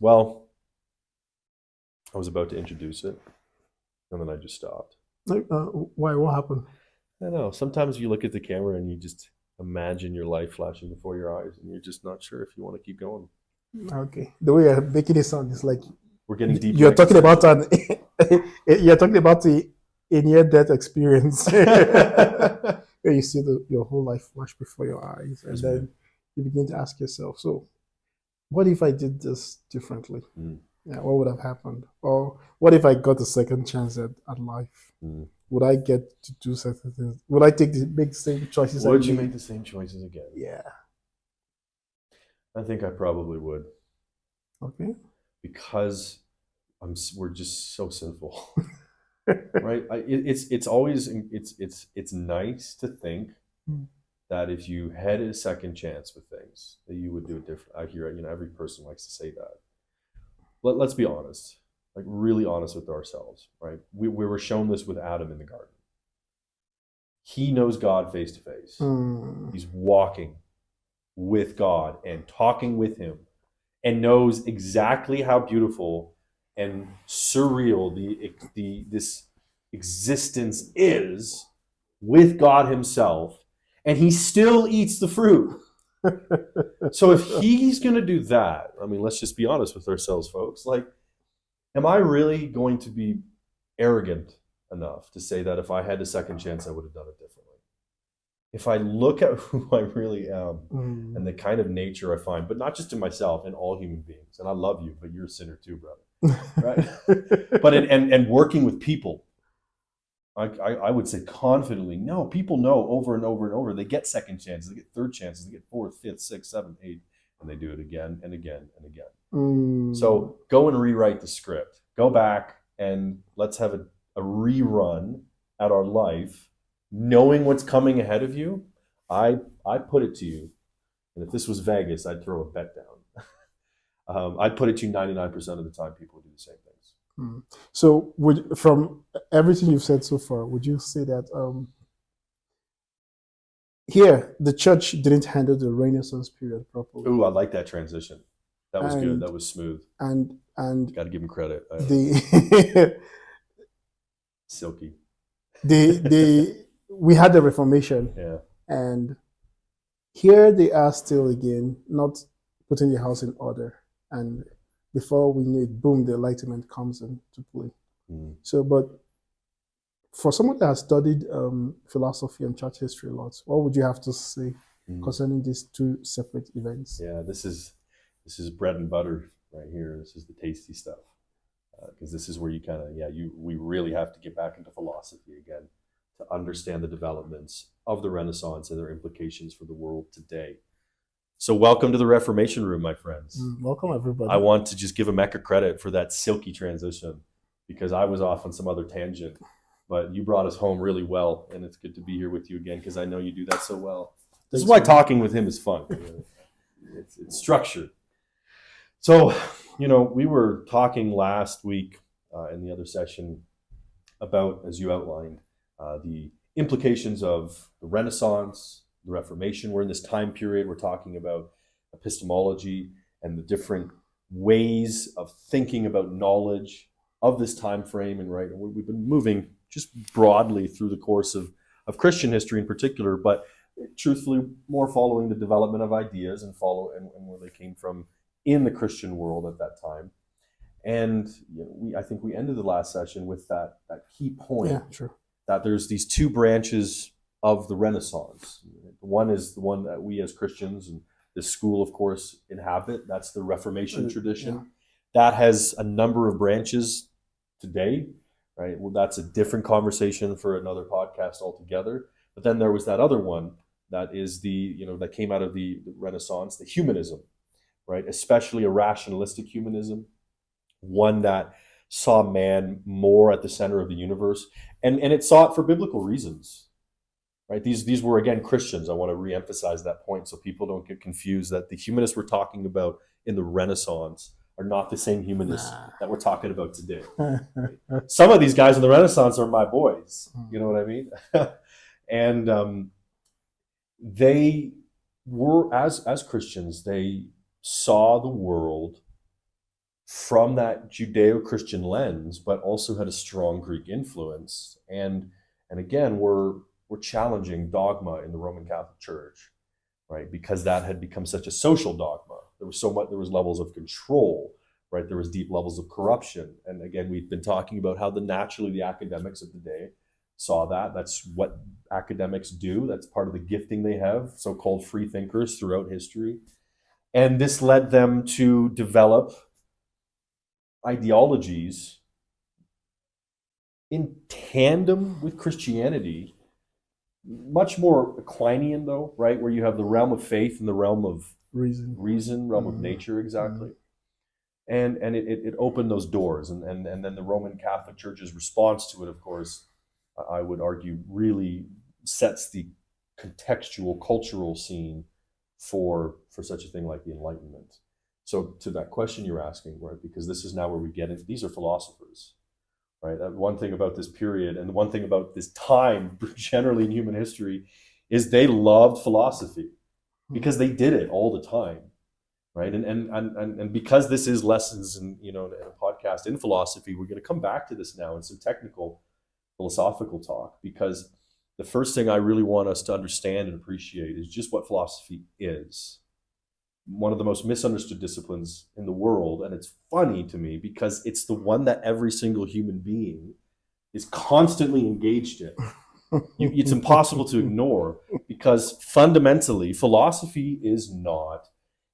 Well, I was about to introduce it, and then I just stopped. Like, why? What happened? I know. Sometimes you look at the camera and you just imagine your life flashing before your eyes, and you're just not sure if you want to keep going. Okay, the way you're making it sound is like We're getting deeply you're talking about existential. you're talking about a near-death experience where you see your whole life flash before your eyes, and Yes, then man. you begin to ask yourself, so what if I did this differently? Mm, Yeah, what would have happened? Or what if I got a second chance at life? mm. Would I get to do certain things? Would I make the same choices I Would you make made? the same choices again? Yeah. I think I probably would, Okay. because we're just so sinful, right? It's always it's nice to think Mm. that if you had a second chance with things, that you would do it different. I hear, every person likes to say that. Let's be honest, like really honest with ourselves, right? We were shown this with Adam in the garden. He knows God face to face. Mm. He's walking with God and talking with him, and knows exactly how beautiful and surreal this existence is with God himself, and he still eats the fruit. So if he's going to do that, I mean, let's just be honest with ourselves, folks. Like, am I really going to be arrogant enough to say that if I had a second chance, I would have done it differently? If I look at who I really am and the kind of nature I find, but not just in myself, in all human beings, and I love you, but you're a sinner too, brother, right? But and working with people, I would say confidently, no, people know over and over and over. They get second chances, they get third chances, they get fourth, fifth, sixth, seventh, eighth, and they do it again and again and again. Mm. So go and rewrite the script. Go back and let's have a rerun at our life, knowing what's coming ahead of you. I put it to you, and if this was Vegas, I'd throw a bet down. I'd put it to you 99% of the time people do the same things. Mm. So, from everything you've said so far, would you say that here the church didn't handle the Renaissance period properly, Ooh, I like that transition. That was good. and That was smooth. and Got to give him credit. the Silky. we had the Reformation, Yeah. and here they are still again not putting the house in order, and before we knew it, boom, the Enlightenment comes into play. Mm. So, but for someone that has studied philosophy and church history a lot, what would you have to say concerning these two separate events? Yeah, this is bread and butter right here. This is the tasty stuff, because this is where you kind of we really have to get back into philosophy again to understand the developments of the Renaissance and their implications for the world today. So welcome to the Reformation Room, my friends. Welcome, everybody. I want to just give a Mecca credit for that silky transition, because I was off on some other tangent, but you brought us home really well, and it's good to be here with you again, because I know you do that so well. This is why talking with him is fun. It's structured. So, we were talking last week in the other session about, as you outlined, the implications of the Renaissance, the Reformation. We're in this time period. We're talking about epistemology and the different ways of thinking about knowledge of this time frame. And we've been moving just broadly through the course of Christian history in particular, but truthfully more following the development of ideas and where they came from in the Christian world at that time. And I think we ended the last session with that key point. Yeah, sure. That there's these two branches of the Renaissance. One is the one that we as Christians and this school, of course, inhabit. That's the Reformation tradition. Yeah. That has a number of branches today, right? Well, that's a different conversation for another podcast altogether. But then there was that other one that is that came out of the Renaissance, the humanism, right? Especially a rationalistic humanism, one that saw man more at the center of the universe, and it saw it for biblical reasons, right? These were, again, Christians. I want to reemphasize that point so people don't get confused that the humanists we're talking about in the Renaissance are not the same humanists that we're talking about today. Some of these guys in the Renaissance are my boys. You know what I mean? And they were, as Christians, they saw the world from that Judeo-Christian lens, but also had a strong Greek influence. And again, we're challenging dogma in the Roman Catholic Church, right? Because that had become such a social dogma. There was so much, there was levels of control, right? There was deep levels of corruption. And again, we've been talking about how naturally the academics of the day saw that. That's what academics do. That's part of the gifting they have, so-called free thinkers throughout history. And this led them to develop ideologies in tandem with Christianity, much more Aquinian though, right? Where you have the realm of faith and the realm of reason, realm of nature, exactly. And it opened those doors. And then the Roman Catholic Church's response to it, of course, I would argue, really sets the contextual, cultural scene for such a thing like the Enlightenment. So to that question you're asking, right, because this is now where we get into, these are philosophers, right? One thing about this period and one thing about this time generally in human history is they loved philosophy because they did it all the time, right? And because this is lessons in, in a podcast in philosophy, we're going to come back to this now in some technical philosophical talk, because the first thing I really want us to understand and appreciate is just what philosophy is. One of the most misunderstood disciplines in the world, and it's funny to me because it's the one that every single human being is constantly engaged in. It's impossible to ignore, because fundamentally philosophy is not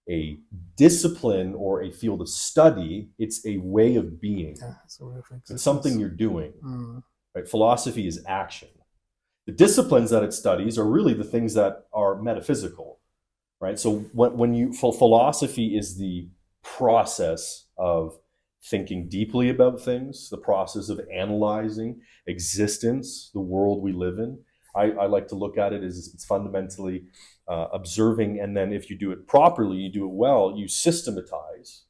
a discipline or a field of study. It's a way of being. It's something you're doing. Right? Philosophy is action. The disciplines that it studies are really the things that are metaphysical, right? So philosophy is the process of thinking deeply about things, the process of analyzing existence, the world we live in. I like to look at it as it's fundamentally observing, and then if you do it properly, you do it well, you systematize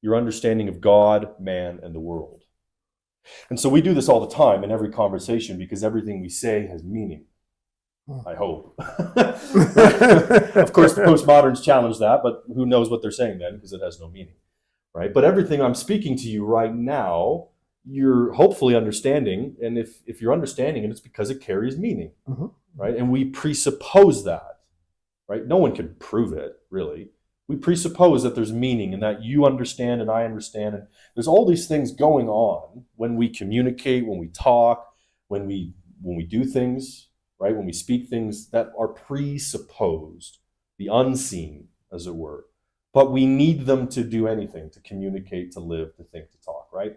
your understanding of God, man, and the world. And so we do this all the time in every conversation because everything we say has meaning. I hope. Of course, the postmoderns challenge that, but who knows what they're saying then, because it has no meaning, right? But everything I'm speaking to you right now, you're hopefully understanding, and if you're understanding it, it's because it carries meaning, right? And we presuppose that, right? No one can prove it, really. We presuppose that there's meaning and that you understand and I understand. And there's all these things going on when we communicate, when we talk, when we do things, right? When we speak things that are presupposed, the unseen, as it were. But we need them to do anything, to communicate, to live, to think, to talk, right?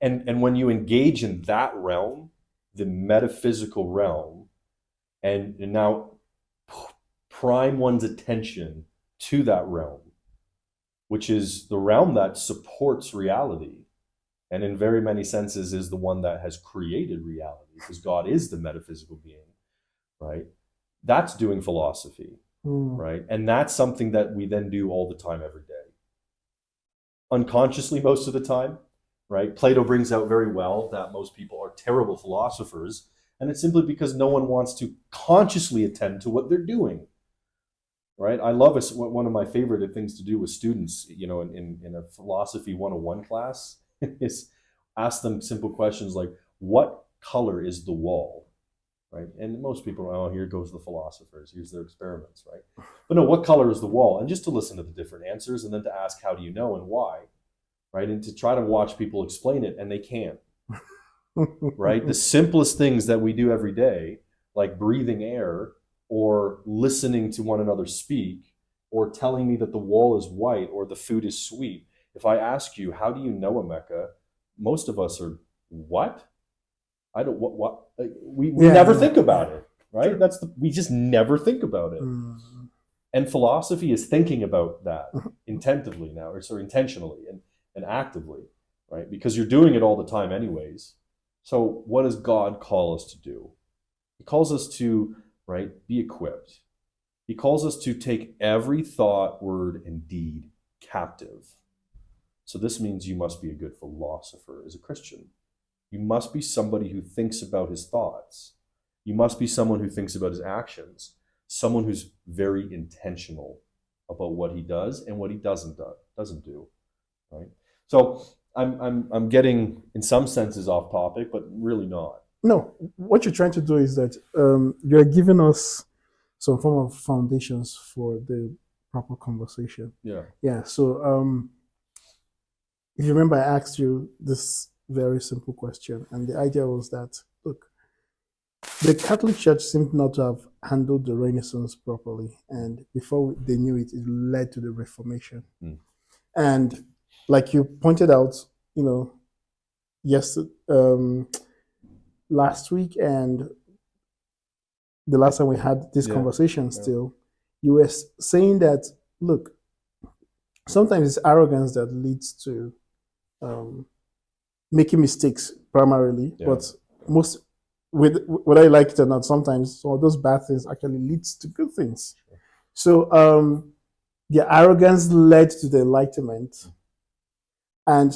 And when you engage in that realm, the metaphysical realm, and now prime one's attention to that realm, which is the realm that supports reality, and in very many senses is the one that has created reality, because God is the metaphysical being, right? That's doing philosophy, right? And that's something that we then do all the time, every day. Unconsciously most of the time, right? Plato brings out very well that most people are terrible philosophers, and it's simply because no one wants to consciously attend to what they're doing. Right, I love it. One of my favorite things to do with students, in a philosophy 101 class, is ask them simple questions like, "What color is the wall?" Right, and most people, oh, here goes the philosophers. Here's their experiments, right? But no, what color is the wall? And just to listen to the different answers, and then to ask, "How do you know and why?" Right, and to try to watch people explain it, and they can't. Right, the simplest things that we do every day, like breathing air, or listening to one another speak, or telling me that the wall is white or the food is sweet. If I ask you, how do you know, Emeka? Most of us are, what? I don't, what? We never think about it, right? We just never think about it. And philosophy is thinking about that intentionally and actively, right? Because you're doing it all the time anyways. So what does God call us to do? He calls us to, right, be equipped. He calls us to take every thought, word, and deed captive. So this means you must be a good philosopher as a Christian. You must be somebody who thinks about his thoughts. You must be someone who thinks about his actions, someone who's very intentional about what he does and what he doesn't do. right? So I'm getting in some senses off topic, but really not. No, what you're trying to do is that you're giving us some form of foundations for the proper conversation. Yeah. Yeah. So if you remember, I asked you this very simple question, and the idea was that look, the Catholic Church seemed not to have handled the Renaissance properly, and before they knew it, it led to the Reformation. And like you pointed out, you know, last week and the last time we had this conversation, still, you were saying that look, sometimes it's arrogance that leads to making mistakes primarily, but most, whether you like it or not, sometimes some of those bad things actually leads to good things. So the arrogance led to the Enlightenment, and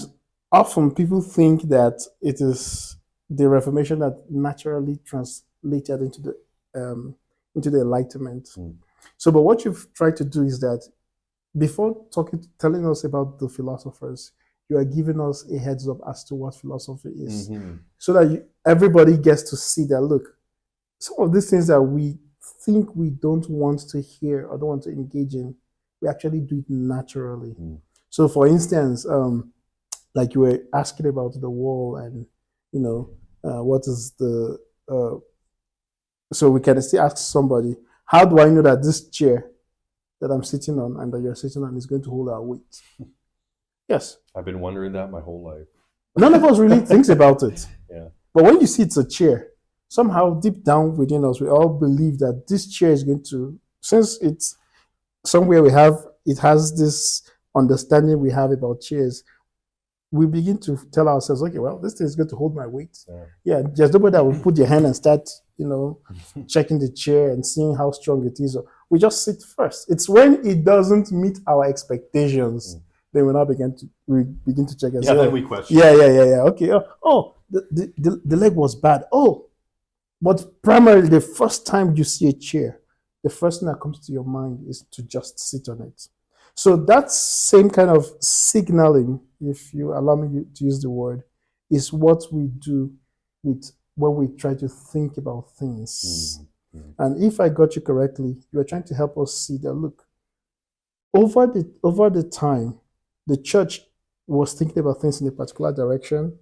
often people think that it is the Reformation that naturally translated into the Enlightenment. So, but what you've tried to do is that before telling us about the philosophers, you are giving us a heads up as to what philosophy is, so that everybody gets to see that, look, some of these things that we think we don't want to hear or don't want to engage in, we actually do it naturally. So, for instance, like you were asking about the wall and, you know, what is the... so we can still ask somebody, how do I know that this chair that I'm sitting on and that you're sitting on is going to hold our weight? Yes. I've been wondering that my whole life. None of us really thinks about it. Yeah. But when you see it's a chair, somehow deep down within us, we all believe that this chair is going to, since it's somewhere it has this understanding we have about chairs, we begin to tell ourselves, okay, well, this thing is going to hold my weight. Yeah, there's nobody that will put your hand and start, you know, checking the chair and seeing how strong it is. We just sit first. It's when it doesn't meet our expectations, then we begin to check and say, then we question. Yeah. Okay. The leg was bad. Oh, but primarily the first time you see a chair, the first thing that comes to your mind is to just sit on it. So that same kind of signaling, if you allow me to use the word, is what we do when we try to think about things. And if I got you correctly, you are trying to help us see that, look, over the time, the church was thinking about things in a particular direction,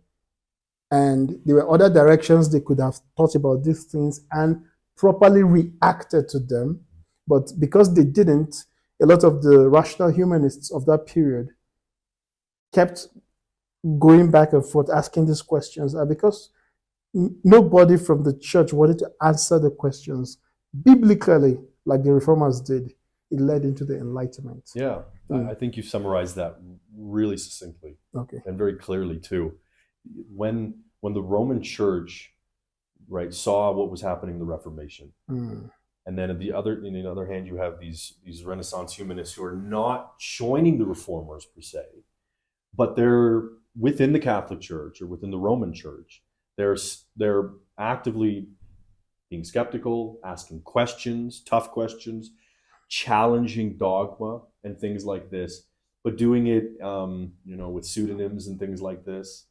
and there were other directions they could have thought about these things and properly reacted to them. But because they didn't, a lot of the rational humanists of that period kept going back and forth asking these questions. And because nobody from the church wanted to answer the questions biblically like the reformers did, it led into the Enlightenment. Yeah, I think you summarized that really succinctly, and very clearly too. When the Roman Church, right, saw what was happening in the Reformation, and then on the other hand, you have these Renaissance humanists who are not joining the reformers per se, but they're within the Catholic Church or within the Roman Church. They're actively being skeptical, asking questions, tough questions, challenging dogma and things like this, but doing it, with pseudonyms and things like this,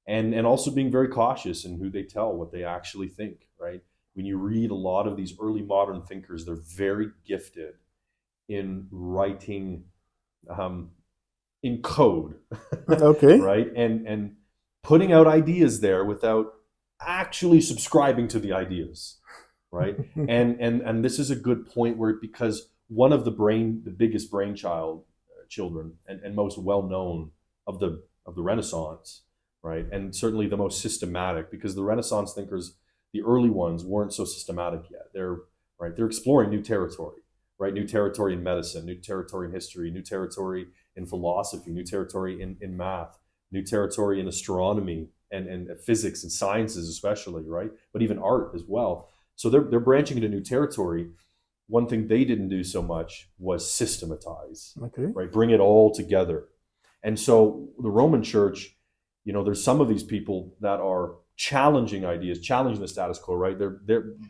and also being very cautious in who they tell, what they actually think. Right? When you read a lot of these early modern thinkers, they're very gifted in writing in code. Right? And putting out ideas there without actually subscribing to the ideas. Right? and this is a good point because one of the biggest children and most well-known of the Renaissance, right? And certainly the most systematic, because the Renaissance thinkers, the early ones, weren't so systematic yet. They're exploring new territory, right? New territory in medicine, new territory in history, new territory in philosophy, new territory in math, new territory in astronomy and physics and sciences especially, right? But even art as well. So they're branching into new territory. One thing they didn't do so much was systematize, right? Bring it all together. And so the Roman Church, there's some of these people that are challenging ideas, challenging the status quo, right?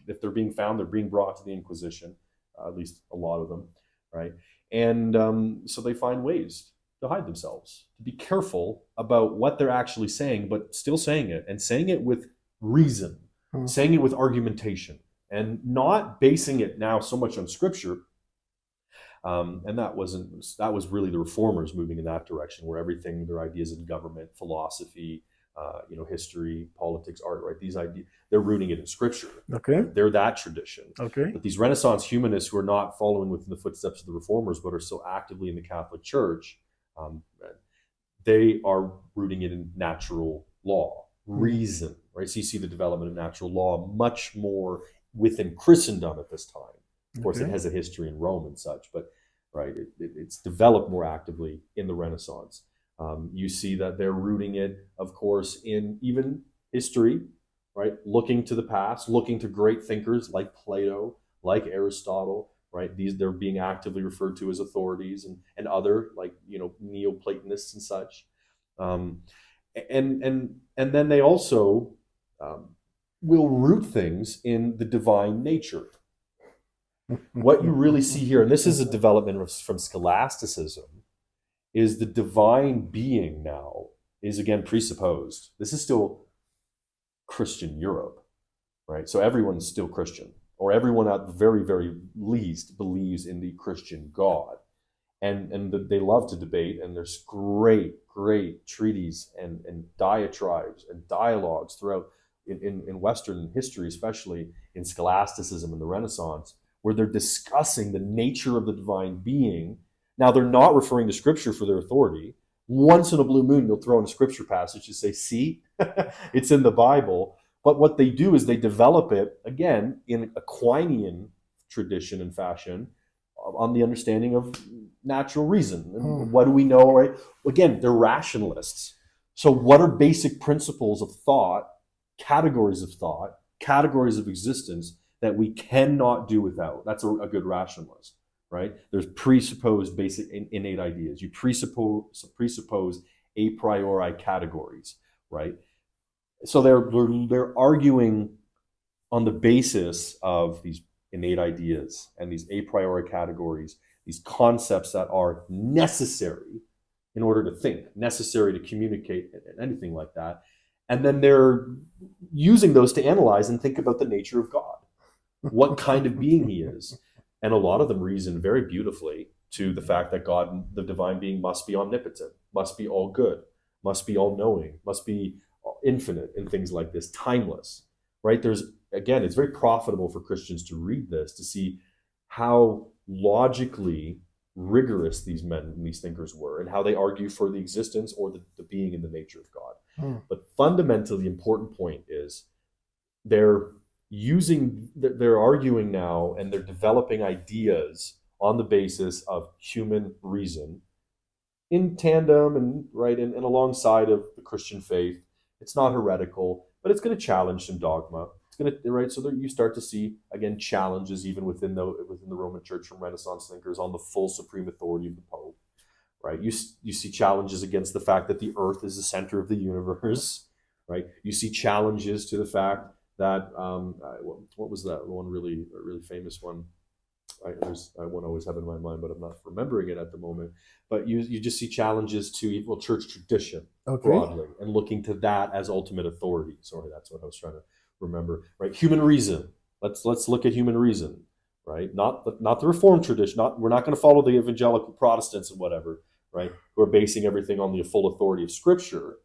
If they're being found, they're being brought to the Inquisition, at least a lot of them, right? And so they find ways to hide themselves, to be careful about what they're actually saying, but still saying it, and saying it with reason, saying it with argumentation, and not basing it now so much on Scripture. And that was really the Reformers moving in that direction, where everything, their ideas in government, philosophy, history, politics, art, right? These ideas, they're rooting it in Scripture. Okay. They're that tradition. Okay. But these Renaissance humanists who are not following within the footsteps of the Reformers, but are still actively in the Catholic Church, they are rooting it in natural law, reason, right? So you see the development of natural law much more within Christendom at this time. Of course, it has a history in Rome and such, but right, it's developed more actively in the Renaissance. You see that they're rooting it, of course, in even history, right? Looking to the past, looking to great thinkers like Plato, like Aristotle, right? They're being actively referred to as authorities, and other, like, Neoplatonists and such. And then they also will root things in the divine nature. What you really see here, and this is a development from scholasticism, is the divine being now is again presupposed. This is still Christian Europe, right? So everyone's still Christian, or everyone at the very, very least believes in the Christian God. And they love to debate, and there's great treaties and diatribes and dialogues throughout in Western history, especially in scholasticism and the Renaissance, where they're discussing the nature of the divine being. Now, they're not referring to Scripture for their authority. Once in a blue moon, they'll throw in a Scripture passage and say, see, it's in the Bible. But what they do is they develop it, again, in Aquinian tradition and fashion, on the understanding of natural reason. And what do we know, right? Again, they're rationalists. So what are basic principles of thought, categories of existence that we cannot do without? That's a good rationalist, right? There's presupposed basic innate ideas. You presuppose a priori categories, right? So they're arguing on the basis of these innate ideas and these a priori categories, these concepts that are necessary in order to think, necessary to communicate, and anything like that. And then they're using those to analyze and think about the nature of God, what kind of being he is. And a lot of them reason very beautifully to the fact that God, the divine being, must be omnipotent, must be all good, must be all knowing, must be infinite, and things like this, timeless, right? Again, it's very profitable for Christians to read this, to see how logically rigorous these men and these thinkers were, and how they argue for the existence or the being and the nature of God. But fundamentally, the important point is they're arguing now, and they're developing ideas on the basis of human reason in tandem and alongside of the Christian faith. It's not heretical, but it's going to challenge some dogma. It's going to, right? So there you start to see, again, challenges even within the Roman Church from Renaissance thinkers on the full supreme authority of the Pope, right? You see challenges against the fact that the Earth is the center of the universe, right? You see challenges to the fact that what was that one really famous one? There's one I always have in my mind, but I'm not remembering it at the moment. But you just see challenges to church tradition broadly, and looking to that as ultimate authority. Sorry, that's what I was trying to remember. Right, human reason. Let's look at human reason. Right, not the Reformed tradition. We're not going to follow the evangelical Protestants and whatever. Right, who are basing everything on the full authority of Scripture.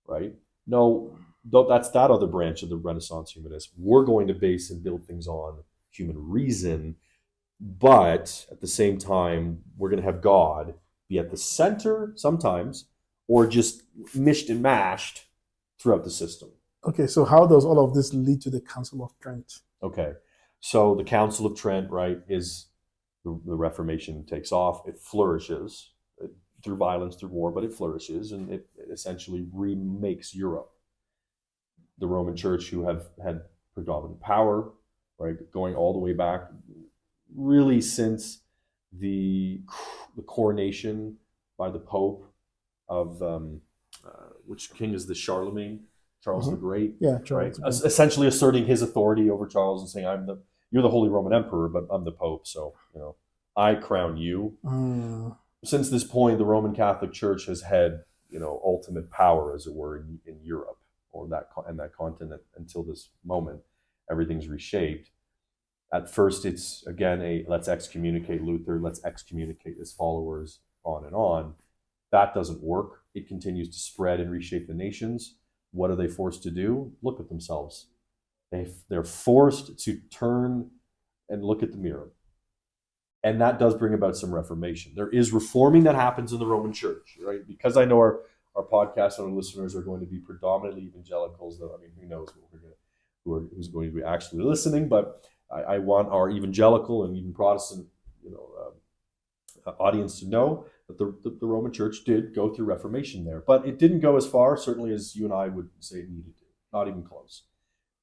Right, no, that's that other branch of the Renaissance humanists. We're going to base and build things on human reason. But at the same time, we're going to have God be at the center sometimes, or just mished and mashed throughout the system. Okay, so how does all of this lead to the Council of Trent? Okay, so the Council of Trent, right, is the Reformation takes off. It flourishes through violence, through war, but it flourishes, and it essentially remakes Europe. The Roman Church, who have had predominant power, right, going all the way back, really since the coronation by the Pope of which king is this? Charlemagne, Charles the Great. Yeah, Charles. Right? Essentially asserting his authority over Charles and saying, you're the Holy Roman Emperor, but I'm the Pope, so I crown you. since this point, the Roman Catholic Church has had, ultimate power, as it were, in Europe or that continent until this moment. Everything's reshaped. At first, it's again let's excommunicate Luther, let's excommunicate his followers, on and on. That doesn't work. It continues to spread and reshape the nations. What are they forced to do? Look at themselves. They're forced to turn and look at the mirror. And that does bring about some reformation. There is reforming that happens in the Roman Church, right? Because I know our podcast and our listeners are going to be predominantly evangelicals, though, who knows who's going to be actually listening, but I want our evangelical and even Protestant, audience to know that the Roman Church did go through Reformation there, but it didn't go as far, certainly, as you and I would say it needed to. Not even close,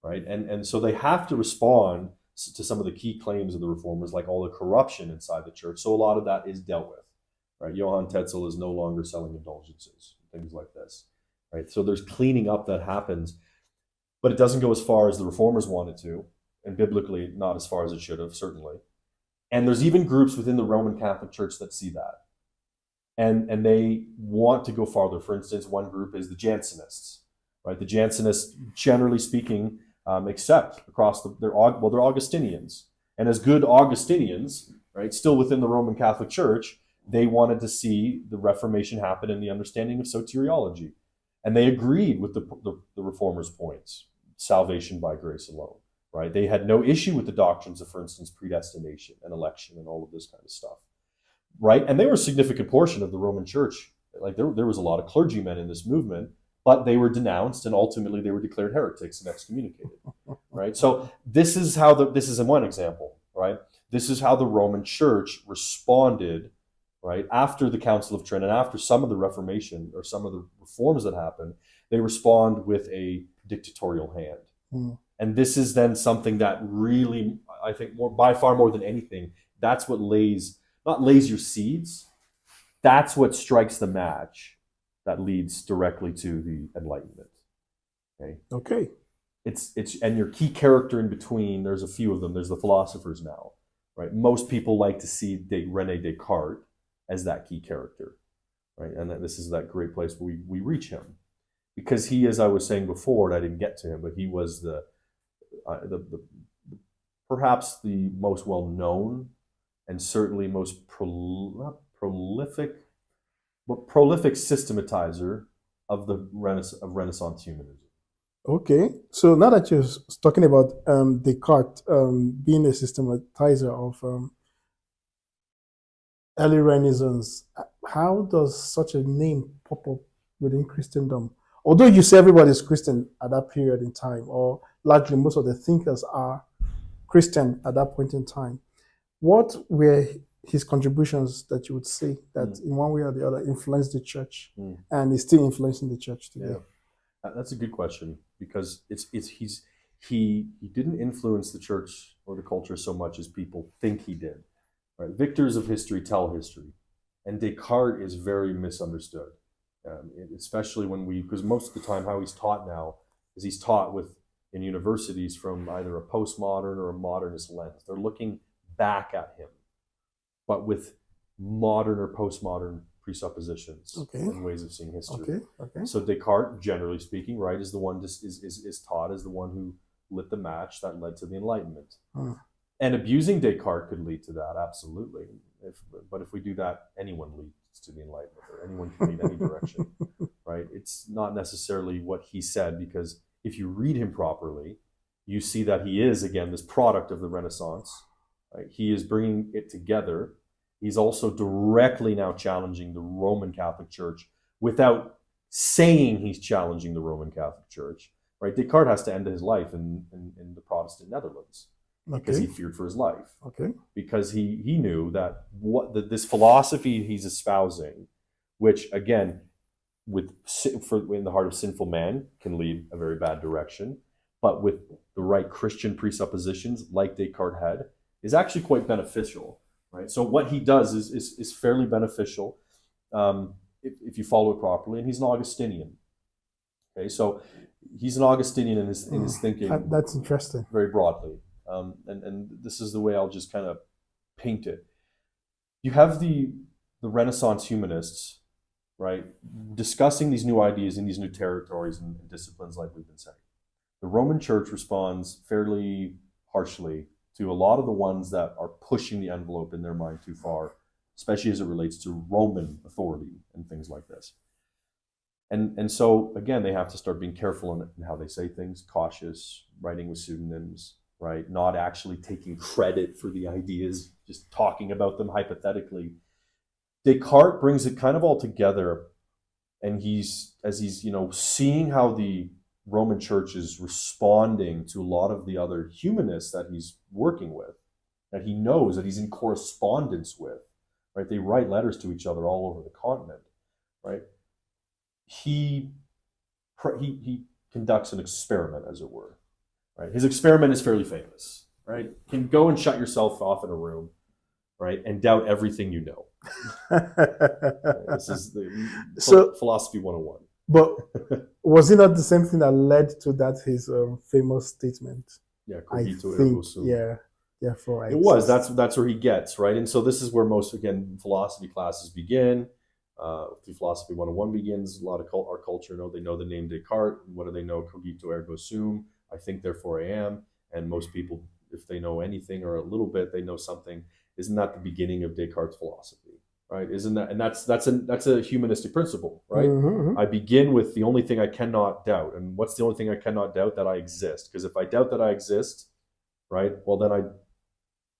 right? And so they have to respond to some of the key claims of the reformers, like all the corruption inside the church. So a lot of that is dealt with, right? Johann Tetzel is no longer selling indulgences, things like this, right? So there's cleaning up that happens, but it doesn't go as far as the reformers wanted to, and biblically not as far as it should have, certainly. And there's even groups within the Roman Catholic Church that see that. And they want to go farther. For instance, one group is the Jansenists, right? The Jansenists, generally speaking, accept across they're Augustinians. And as good Augustinians, right, still within the Roman Catholic Church, they wanted to see the Reformation happen in the understanding of soteriology. And they agreed with the reformers' points, salvation by grace alone. Right? They had no issue with the doctrines of, for instance, predestination and election and all of this kind of stuff. Right? And they were a significant portion of the Roman Church. Like there was a lot of clergymen in this movement, but they were denounced and ultimately they were declared heretics and excommunicated. Right? So this is one example, right? This is how the Roman Church responded, right, after the Council of Trent and after some of the Reformation or some of the reforms that happened. They respond with a dictatorial hand. Mm. And this is then something that really, I think, by far more than anything, that's what not lays your seeds. That's what strikes the match that leads directly to the Enlightenment. Okay. It's and your key character in between. There's a few of them. There's the philosophers now, right? Most people like to see René Descartes as that key character, right? And this is that great place where we reach him, because he, as I was saying before, and I didn't get to him, but he was the perhaps the most well-known and certainly most prolific systematizer of the Renaissance humanism. Okay, so now that you're talking about Descartes being a systematizer of early Renaissance, how does such a name pop up within Christendom? Although you say everybody's Christian at that period in time, or largely most of the thinkers are Christian at that point in time, what were his contributions that you would say that in one way or the other influenced the church and is still influencing the church today? Yeah. That's a good question, because he didn't influence the church or the culture so much as people think he did. Right? Victors of history tell history, and Descartes is very misunderstood. Especially because most of the time how he's taught now is he's taught in universities from either a postmodern or a modernist lens. They're looking back at him, but with modern or postmodern presuppositions and ways of seeing history. Okay. So Descartes, generally speaking, right, is the one is taught as the one who lit the match that led to the Enlightenment. And abusing Descartes could lead to that, absolutely. But if we do that, anyone leads to the Enlightenment, or anyone can lead any direction, right? It's not necessarily what he said, because if you read him properly, you see that he is, again, this product of the Renaissance. Right? He is bringing it together. He's also directly now challenging the Roman Catholic Church without saying he's challenging the Roman Catholic Church. Right? Descartes has to end his life in the Protestant Netherlands. Because he feared for his life. Because he knew that this philosophy he's espousing, which again, in the heart of sinful man, can lead a very bad direction, but with the right Christian presuppositions, like Descartes had, is actually quite beneficial. Right. So what he does is fairly beneficial if you follow it properly, and he's an Augustinian. Okay, so he's an Augustinian in his thinking. That's interesting. Very broadly. And this is the way I'll just kind of paint it. You have the the Renaissance humanists, right, discussing these new ideas in these new territories and disciplines, like we've been saying, the Roman Church responds fairly harshly to a lot of the ones that are pushing the envelope in their mind too far, especially as it relates to Roman authority and things like this. And so, again, they have to start being careful in how they say things, cautious, writing with pseudonyms, right? Not actually taking credit for the ideas, just talking about them hypothetically. Descartes brings it kind of all together, and he's seeing how the Roman Church is responding to a lot of the other humanists that he's working with, that he knows, that he's in correspondence with, right? They write letters to each other all over the continent, right? He conducts an experiment, as it were, right? His experiment is fairly famous, right? You can go and shut yourself off in a room, right, and doubt everything you know. Right? This is the philosophy 101. But was it not the same thing that led to that his famous statement? Yeah, I cogito think, ergo sum. yeah, therefore I It was. exist. That's where he gets, right? And so this is where most, again, philosophy classes begin. The philosophy 101 begins. A lot of our culture they know the name Descartes. What do they know? Cogito ergo sum. I think, therefore I am. And most people, if they know anything or a little bit, they know something. Isn't that the beginning of Descartes' philosophy, right? Isn't that? And that's a humanistic principle, right? Mm-hmm. I begin with the only thing I cannot doubt. And what's the only thing I cannot doubt? That I exist. Because if I doubt that I exist, right, well then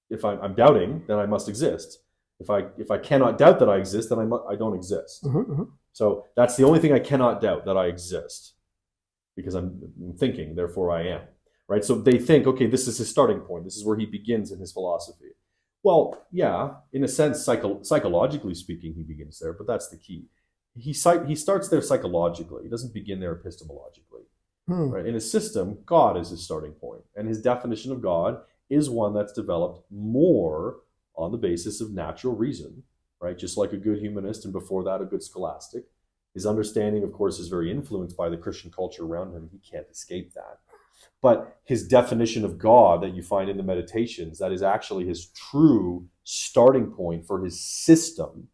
if I'm doubting, then I must exist. If I cannot doubt that I exist, then I don't exist. Mm-hmm. So that's the only thing I cannot doubt, that I exist, because I'm thinking, therefore I am, right? So they think, okay, this is his starting point. This is where he begins in his philosophy. Well, yeah, in a sense, psychologically speaking, he begins there, but that's the key. He starts there psychologically. He doesn't begin there epistemologically. Right? In his system, God is his starting point, and his definition of God is one that's developed more on the basis of natural reason, right? Just like a good humanist, and before that, a good scholastic. His understanding, of course, is very influenced by the Christian culture around him. He can't escape that. But his definition of God that you find in the Meditations, that is actually his true starting point for his system,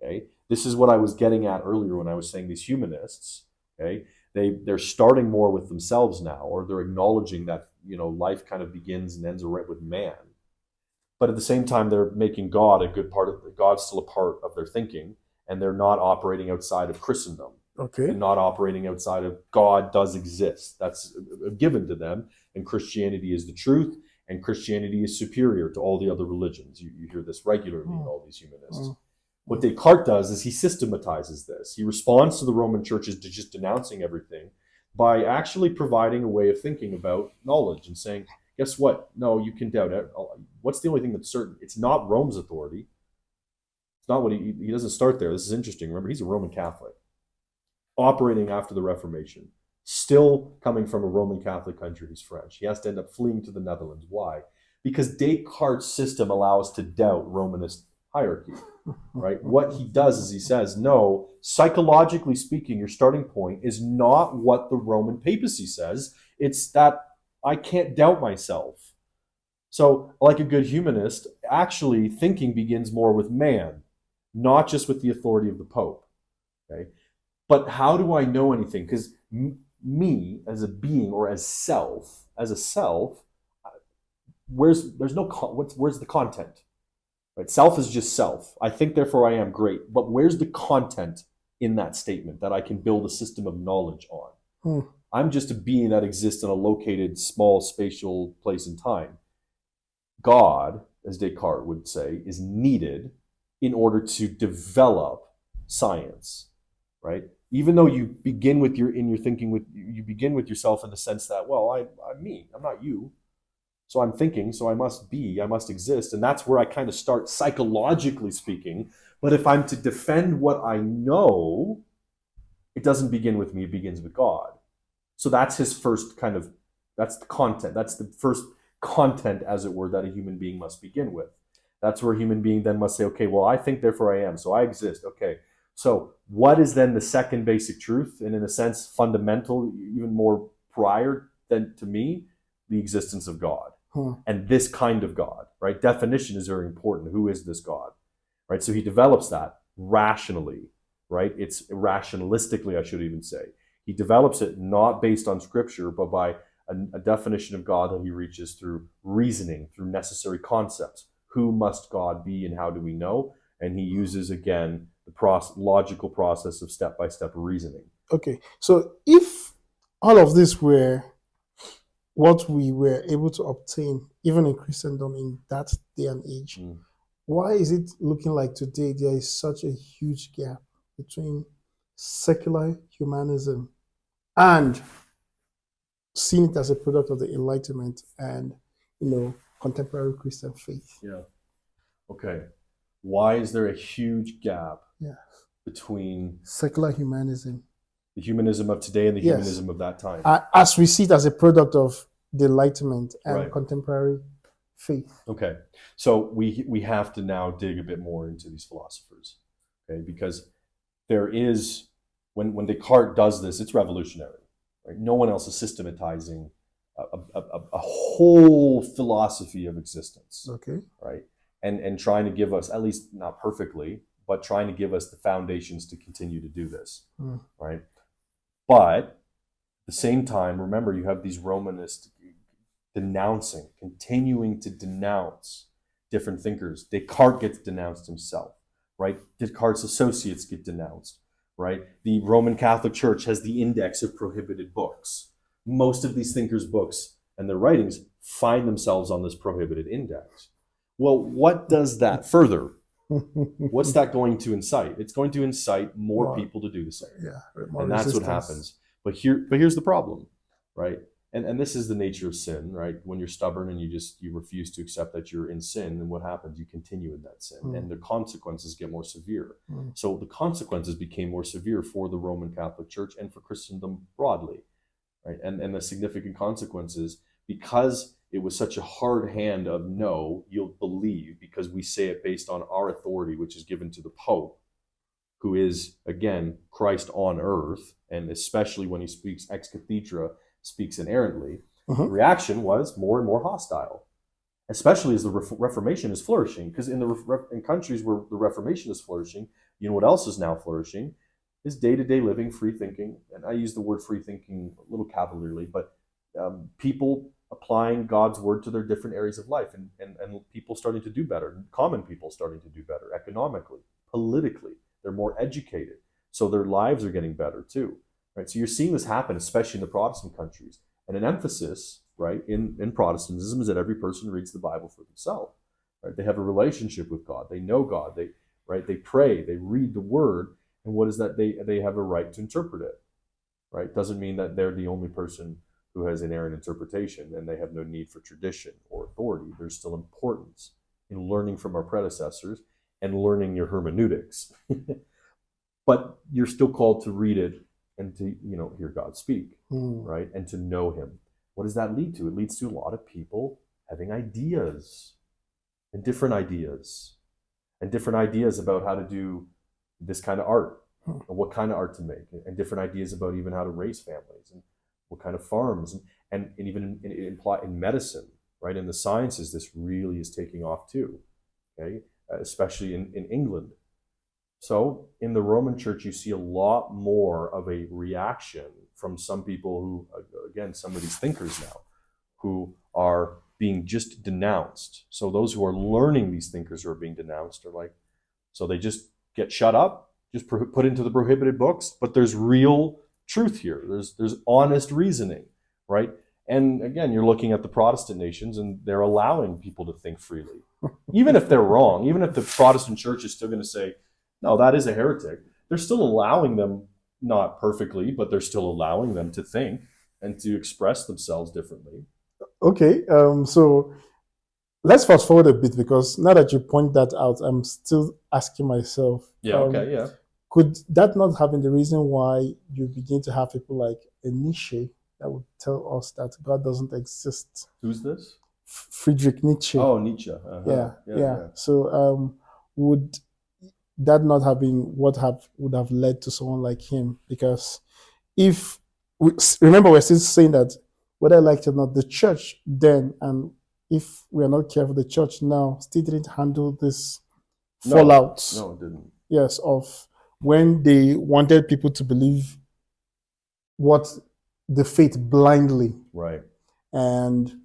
okay? This is what I was getting at earlier when I was saying these humanists, okay? They're starting more with themselves now, or they're acknowledging that, life kind of begins and ends right with man. But at the same time, they're making God God's still a part of their thinking, and they're not operating outside of Christendom. Okay. And not operating outside of God does exist. That's given to them, and Christianity is the truth, and Christianity is superior to all the other religions. You hear this regularly in all these humanists. What Descartes does is he systematizes this. He responds to the Roman churches just denouncing everything by actually providing a way of thinking about knowledge and saying, guess what? No, you can doubt it. What's the only thing that's certain? It's not Rome's authority. It's not what he doesn't start there. This is interesting. Remember, he's a Roman Catholic, operating after the Reformation, still coming from a Roman Catholic country. He's French. He has to end up fleeing to the Netherlands. Why? Because Descartes' system allows to doubt Romanist hierarchy, right? What he does is he says, no, psychologically speaking, your starting point is not what the Roman papacy says. It's that I can't doubt myself. So, like a good humanist, actually thinking begins more with man, not just with the authority of the Pope. Okay? But how do I know anything? Because me as a being, or as a self, where's the content? Right? Self is just self. I think, therefore I am, great. But where's the content in that statement that I can build a system of knowledge on? I'm just a being that exists in a located small spatial place and time. God, as Descartes would say, is needed in order to develop science, right? Even though you begin with you begin with yourself in the sense that, well, I'm me, I'm not you. So I'm thinking, so I must exist. And that's where I kind of start psychologically speaking. But if I'm to defend what I know, it doesn't begin with me, it begins with God. So that's his first that's the content. That's the first content, as it were, that a human being must begin with. That's where a human being then must say, okay, well, I think, therefore I am. So I exist. Okay. So what is then the second basic truth? And in a sense, fundamental, even more prior than to me, the existence of God. And this kind of God, right? Definition is very important. Who is this God, right? So he develops that. rationally, right? It's rationalistically, I should even say. He develops it not based on scripture, but by a definition of God that he reaches through reasoning, through necessary concepts. Who must God be and how do we know? And he uses, again, the logical process of step-by-step reasoning. Okay, so if all of this were what we were able to obtain, even in Christendom in that day and age, why is it looking like today there is such a huge gap between secular humanism and seeing it as a product of the Enlightenment and, contemporary Christian faith? Yeah. Okay. Why is there a huge gap Yeah. between secular humanism, the humanism of today and the humanism of that time? As we see it as a product of the Enlightenment and contemporary faith. Okay. So we have to now dig a bit more into these philosophers, okay? Because there is, when Descartes does this, it's revolutionary. Right? No one else is systematizing a whole philosophy of existence. Okay. Right? And trying to give us, at least not perfectly, but trying to give us the foundations to continue to do this. Right? But at the same time, remember, you have these Romanists continuing to denounce different thinkers. Descartes gets denounced himself, right? Descartes' associates get denounced, right? The Roman Catholic Church has the index of prohibited books. Most of these thinkers' books and their writings find themselves on this prohibited index. Well, what does that further? What's that going to incite? It's going to incite more people to do the same. Yeah, and that's what happens. But here's the problem, right? And this is the nature of sin, right? When you're stubborn and you refuse to accept that you're in sin, then what happens? You continue in that sin, and the consequences get more severe. So the consequences became more severe for the Roman Catholic Church and for Christendom broadly, right? And the significant consequences, because it was such a hard hand of no, you'll believe, because we say it based on our authority, which is given to the Pope, who is, again, Christ on earth, and especially when he speaks ex cathedra, speaks inerrantly, the reaction was more and more hostile, especially as the Reformation is flourishing. Because in countries where the Reformation is flourishing, you know what else is now flourishing? Is day-to-day living, free thinking. And I use the word free thinking a little cavalierly, but people applying God's word to their different areas of life, and people starting to do better, common people starting to do better economically, politically. They're more educated, so their lives are getting better too. Right? So you're seeing this happen, especially in the Protestant countries. And an emphasis, right, in Protestantism is that every person reads the Bible for themselves. Right? They have a relationship with God. They know God. They pray. They read the Word. And what is that? They have a right to interpret it. Right? Doesn't mean that they're the only person who has inerrant interpretation and they have no need for tradition or authority. There's still importance in learning from our predecessors and learning your hermeneutics. But you're still called to read it and to, hear God speak, right? And to know him. What does that lead to? It leads to a lot of people having ideas and different ideas about how to do this kind of art and what kind of art to make, and different ideas about even how to raise families and what kind of farms, and even in medicine, right? In the sciences, this really is taking off too, okay? Especially in England. So in the Roman Church, you see a lot more of a reaction from some people who, again, some of these thinkers now, who are being just denounced. So those who are learning these thinkers who are being denounced are like, so they just get shut up, just put into the prohibited books, but there's real truth here. There's honest reasoning, right? And again, you're looking at the Protestant nations and they're allowing people to think freely. Even if they're wrong, even if the Protestant church is still going to say, no, that is a heretic, they're still allowing them, not perfectly, but they're still allowing them to think and to express themselves differently. Okay, so let's fast forward a bit, because now that you point that out, I'm still asking myself. Could that not have been the reason why you begin to have people like a Nietzsche that would tell us that God doesn't exist? Who's this? Friedrich Nietzsche. Oh, Nietzsche. Yeah. So would that not have been what would have led to someone like him? Because remember, we're still saying that whether I liked it or not, the church then, and if we are not careful, the church now still didn't handle this fallout. No, it didn't. Yes, of when they wanted people to believe what the faith blindly, Right. and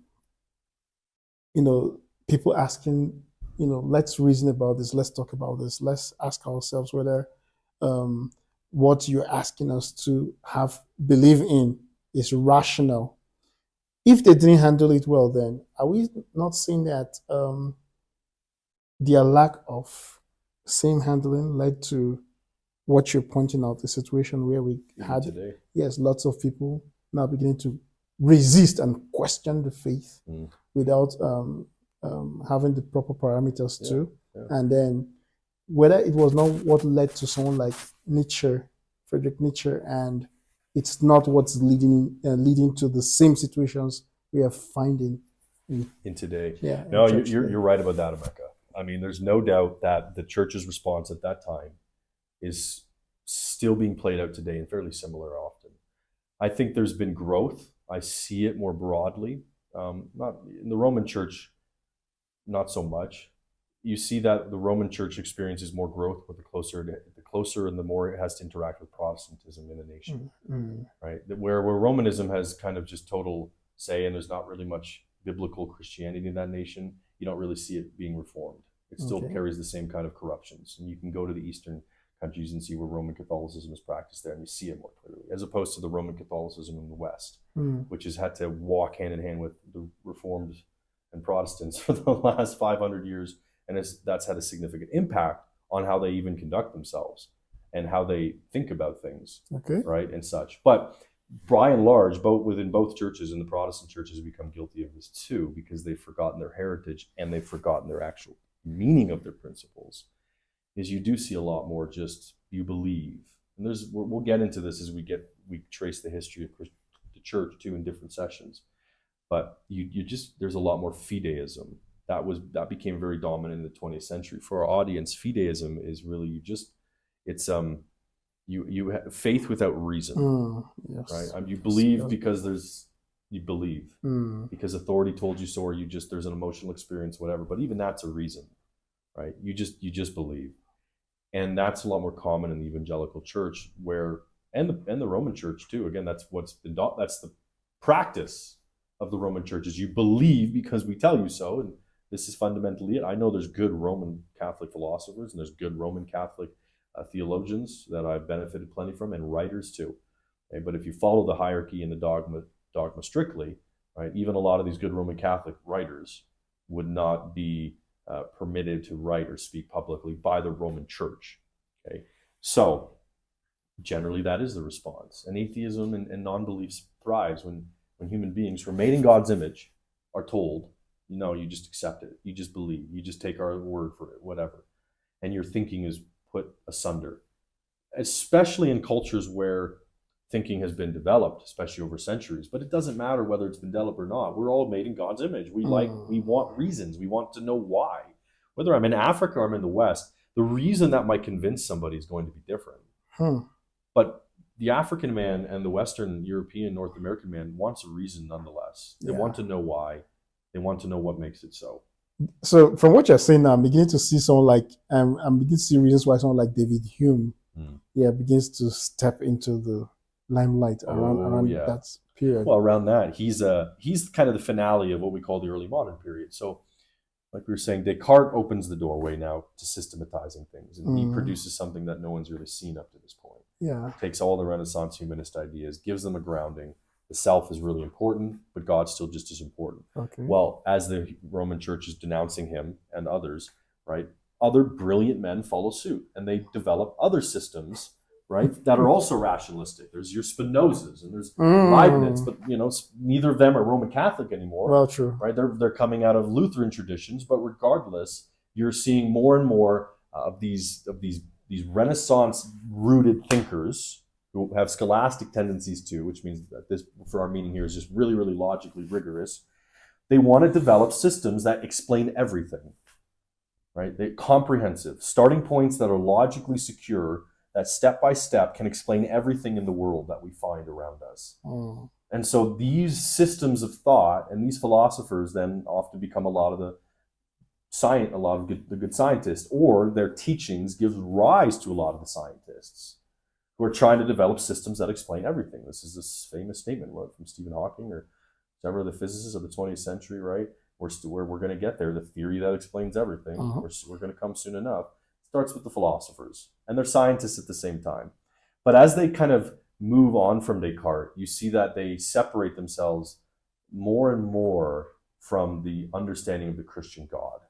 people asking, let's reason about this, let's talk about this, let's ask ourselves whether what you're asking us to have believe in is rational. If they didn't handle it well, then are we not saying that their lack of same handling led to what you're pointing out, the situation where we had today. Yes, lots of people now beginning to resist and question the faith without having the proper parameters too. And then whether it was not what led to someone like Friedrich Nietzsche, and it's not what's leading to the same situations we are finding in today. Yeah, no, you're right about that, Emeka. I mean, there's no doubt that the church's response at that time is still being played out today in fairly similar often. I think there's been growth. I see it more broadly. Not in the Roman Church, not so much. You see that the Roman Church experiences more growth with the closer and the more it has to interact with Protestantism in a nation, right? Where Romanism has kind of just total say, and there's not really much biblical Christianity in that nation, you don't really see it being reformed. It still carries the same kind of corruptions. And you can go to the Eastern countries and see where Roman Catholicism is practiced there, and you see it more clearly, as opposed to the Roman Catholicism in the West, which has had to walk hand in hand with the Reformed and Protestants for the last 500 years. And that's had a significant impact on how they even conduct themselves and how they think about things, right, and such. But by and large, within both churches, and the Protestant churches have become guilty of this too, because they've forgotten their heritage and they've forgotten their actual meaning of their principles, is you do see a lot more just you believe. And we'll get into this as we trace the history of the church too in different sessions. But there's a lot more fideism. That became very dominant in the 20th century. For our audience, fideism is really you have faith without reason, right? You believe because you believe because authority told you so, or there's an emotional experience, whatever. But even that's a reason, right? You just believe, and that's a lot more common in the evangelical church, and the Roman church too. Again, that's that's the practice of the Roman church, is you believe because we tell you so, and this is fundamentally it. I know there's good Roman Catholic philosophers and there's good Roman Catholic theologians that I've benefited plenty from, and writers too. Okay? But if you follow the hierarchy and the dogma strictly, right, even a lot of these good Roman Catholic writers would not be permitted to write or speak publicly by the Roman Church. Okay, so generally that is the response. And atheism and non-belief thrives when human beings who are made in God's image are told, no, you just accept it. You just believe. You just take our word for it, whatever. And your thinking is put asunder, especially in cultures where thinking has been developed, especially over centuries. But it doesn't matter whether it's been developed or not. We're all made in God's image. We want reasons. We want to know why. Whether I'm in Africa or I'm in the West, the reason that might convince somebody is going to be different. But the African man and the Western European, North American man wants a reason nonetheless. They want to know why. They want to know what makes it so. So from what you're saying now, I'm beginning to see someone like, I'm beginning to see reasons why someone like David Hume, begins to step into the limelight around that period. Well, around that, he's kind of the finale of what we call the early modern period. So, like we were saying, Descartes opens the doorway now to systematizing things, and he produces something that no one's really seen up to this point. Takes all the Renaissance humanist ideas, gives them a grounding. The self is really important, but God's still just as important. Well, as the Roman Church is denouncing him and others, right, other brilliant men follow suit, and they develop other systems, right, that are also rationalistic. There's your Spinozas and there's Leibniz, but neither of them are Roman Catholic anymore. Well, true. Right? They're coming out of Lutheran traditions, but regardless, you're seeing more and more of these Renaissance-rooted thinkers who have scholastic tendencies too, which means that this, for our meaning here, is just really, really logically rigorous. They want to develop systems that explain everything, right? They're comprehensive, starting points that are logically secure, that step by step can explain everything in the world that we find around us. And so these systems of thought and these philosophers then often become a lot of the a lot of the good scientists, or their teachings gives rise to a lot of the scientists who are trying to develop systems that explain everything. This is this famous statement from Stephen Hawking or several of the physicists of the 20th century, right? We're going to get there. The theory that explains everything. We're going to come soon enough. It starts with the philosophers, and they're scientists at the same time. But as they kind of move on from Descartes, you see that they separate themselves more and more from the understanding of the Christian God,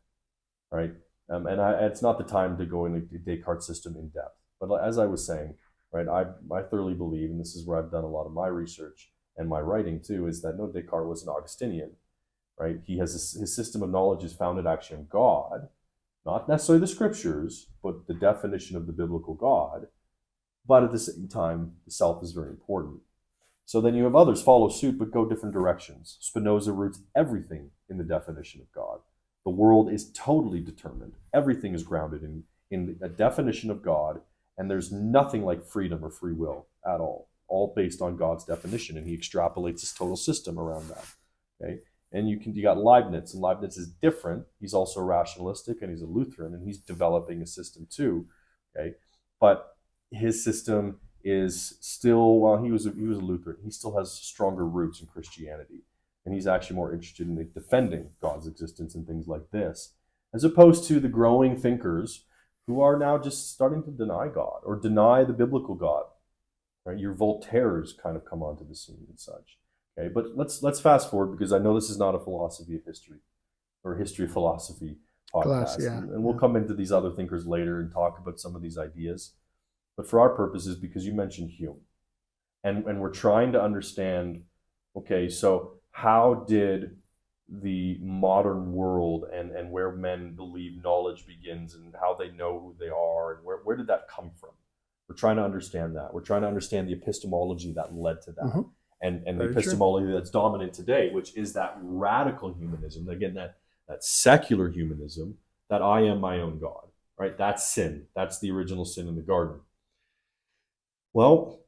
right? It's not the time to go into the Descartes system in depth. But as I was saying, right, I thoroughly believe, and this is where I've done a lot of my research and my writing too, is that no, Descartes was an Augustinian, right? He has his system of knowledge is founded actually on God, not necessarily the scriptures, but the definition of the biblical God. But at the same time, the self is very important. So then you have others follow suit, but go different directions. Spinoza roots everything in the definition of God. The world is totally determined. Everything is grounded in a definition of God, and there's nothing like freedom or free will at all based on God's definition, and he extrapolates his total system around that. Okay, and you got Leibniz, and Leibniz is different. He's also rationalistic, and he's a Lutheran, and he's developing a system too. Okay, but his system is still, well, he was a Lutheran. He still has stronger roots in Christianity, and he's actually more interested in defending God's existence and things like this, as opposed to the growing thinkers who are now just starting to deny God or deny the biblical God. Right, your Voltaires kind of come onto the scene and such. Okay, but let's fast forward, because I know this is not a philosophy of history or history of philosophy podcast, and we'll come into these other thinkers later and talk about some of these ideas. But for our purposes, because you mentioned Hume, and we're trying to understand, okay, so how did the modern world and where men believe knowledge begins and how they know who they are, and where did that come from? We're trying to understand that. We're trying to understand the epistemology that led to that, and the epistemology that's dominant today, which is that radical humanism, again, that secular humanism, that I am my own God, right? That's sin. That's the original sin in the garden. Well,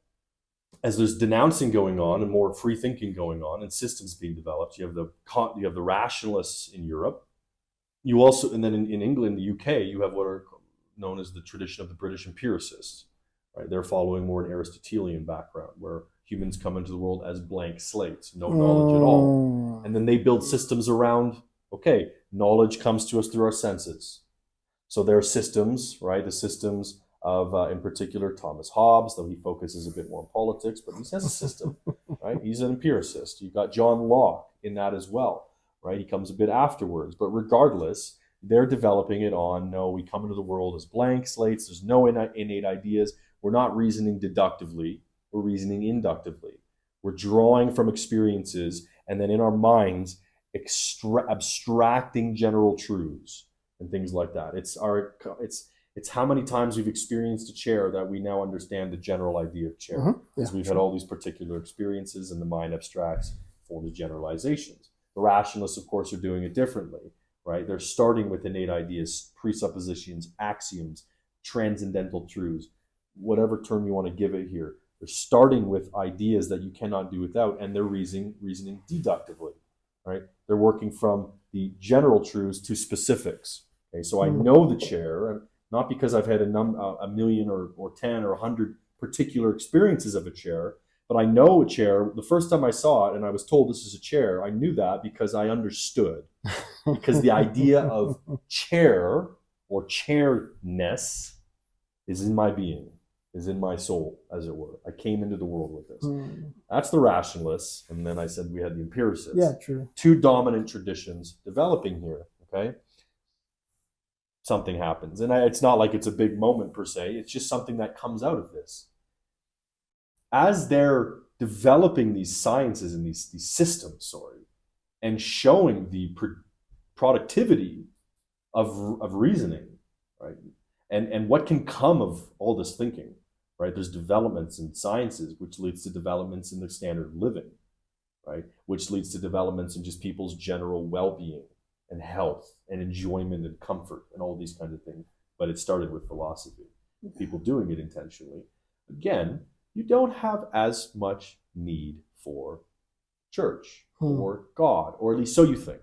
as there's denouncing going on and more free thinking going on and systems being developed, you have the rationalists in Europe. You also, and then in England, the UK, you have what are known as the tradition of the British empiricists. Right? They're following more an Aristotelian background, where humans come into the world as blank slates, no knowledge at all, and then they build systems around. Okay, knowledge comes to us through our senses. So there are systems, right? The systems of, in particular, Thomas Hobbes, though he focuses a bit more on politics, but he has a system, right? He's an empiricist. You've got John Locke in that as well, right? He comes a bit afterwards, but regardless, they're developing it on, no, we come into the world as blank slates. There's no innate ideas. We're not reasoning deductively. We're reasoning inductively. We're drawing from experiences, and then in our minds, abstracting general truths and things like that. It's how many times we've experienced a chair that we now understand the general idea of chair. Because we've had all these particular experiences, and the mind abstracts, forms generalizations. The rationalists, of course, are doing it differently, right? They're starting with innate ideas, presuppositions, axioms, transcendental truths, whatever term you want to give it here. They're starting with ideas that you cannot do without, and they're reasoning deductively, right? They're working from the general truths to specifics. Okay, so I know the chair, not because I've had a million or 10 or 100 particular experiences of a chair, but I know a chair. The first time I saw it and I was told this is a chair, I knew that because I understood. Because the idea of chair or chairness is in my being, is in my soul, as it were. I came into the world with this. That's the rationalists. And then I said we had the empiricists. Yeah, true. Two dominant traditions developing here, okay? Something happens. And it's not like it's a big moment per se. It's just something that comes out of this. As they're developing these sciences and these systems, and showing the productivity of reasoning, right? And what can come of all this thinking, right? There's developments in sciences, which leads to developments in the standard of living, right? Which leads to developments in just people's general well-being and health and enjoyment and comfort and all these kinds of things. But it started with philosophy, people doing it intentionally. Again, you don't have as much need for church or God, or at least so you think.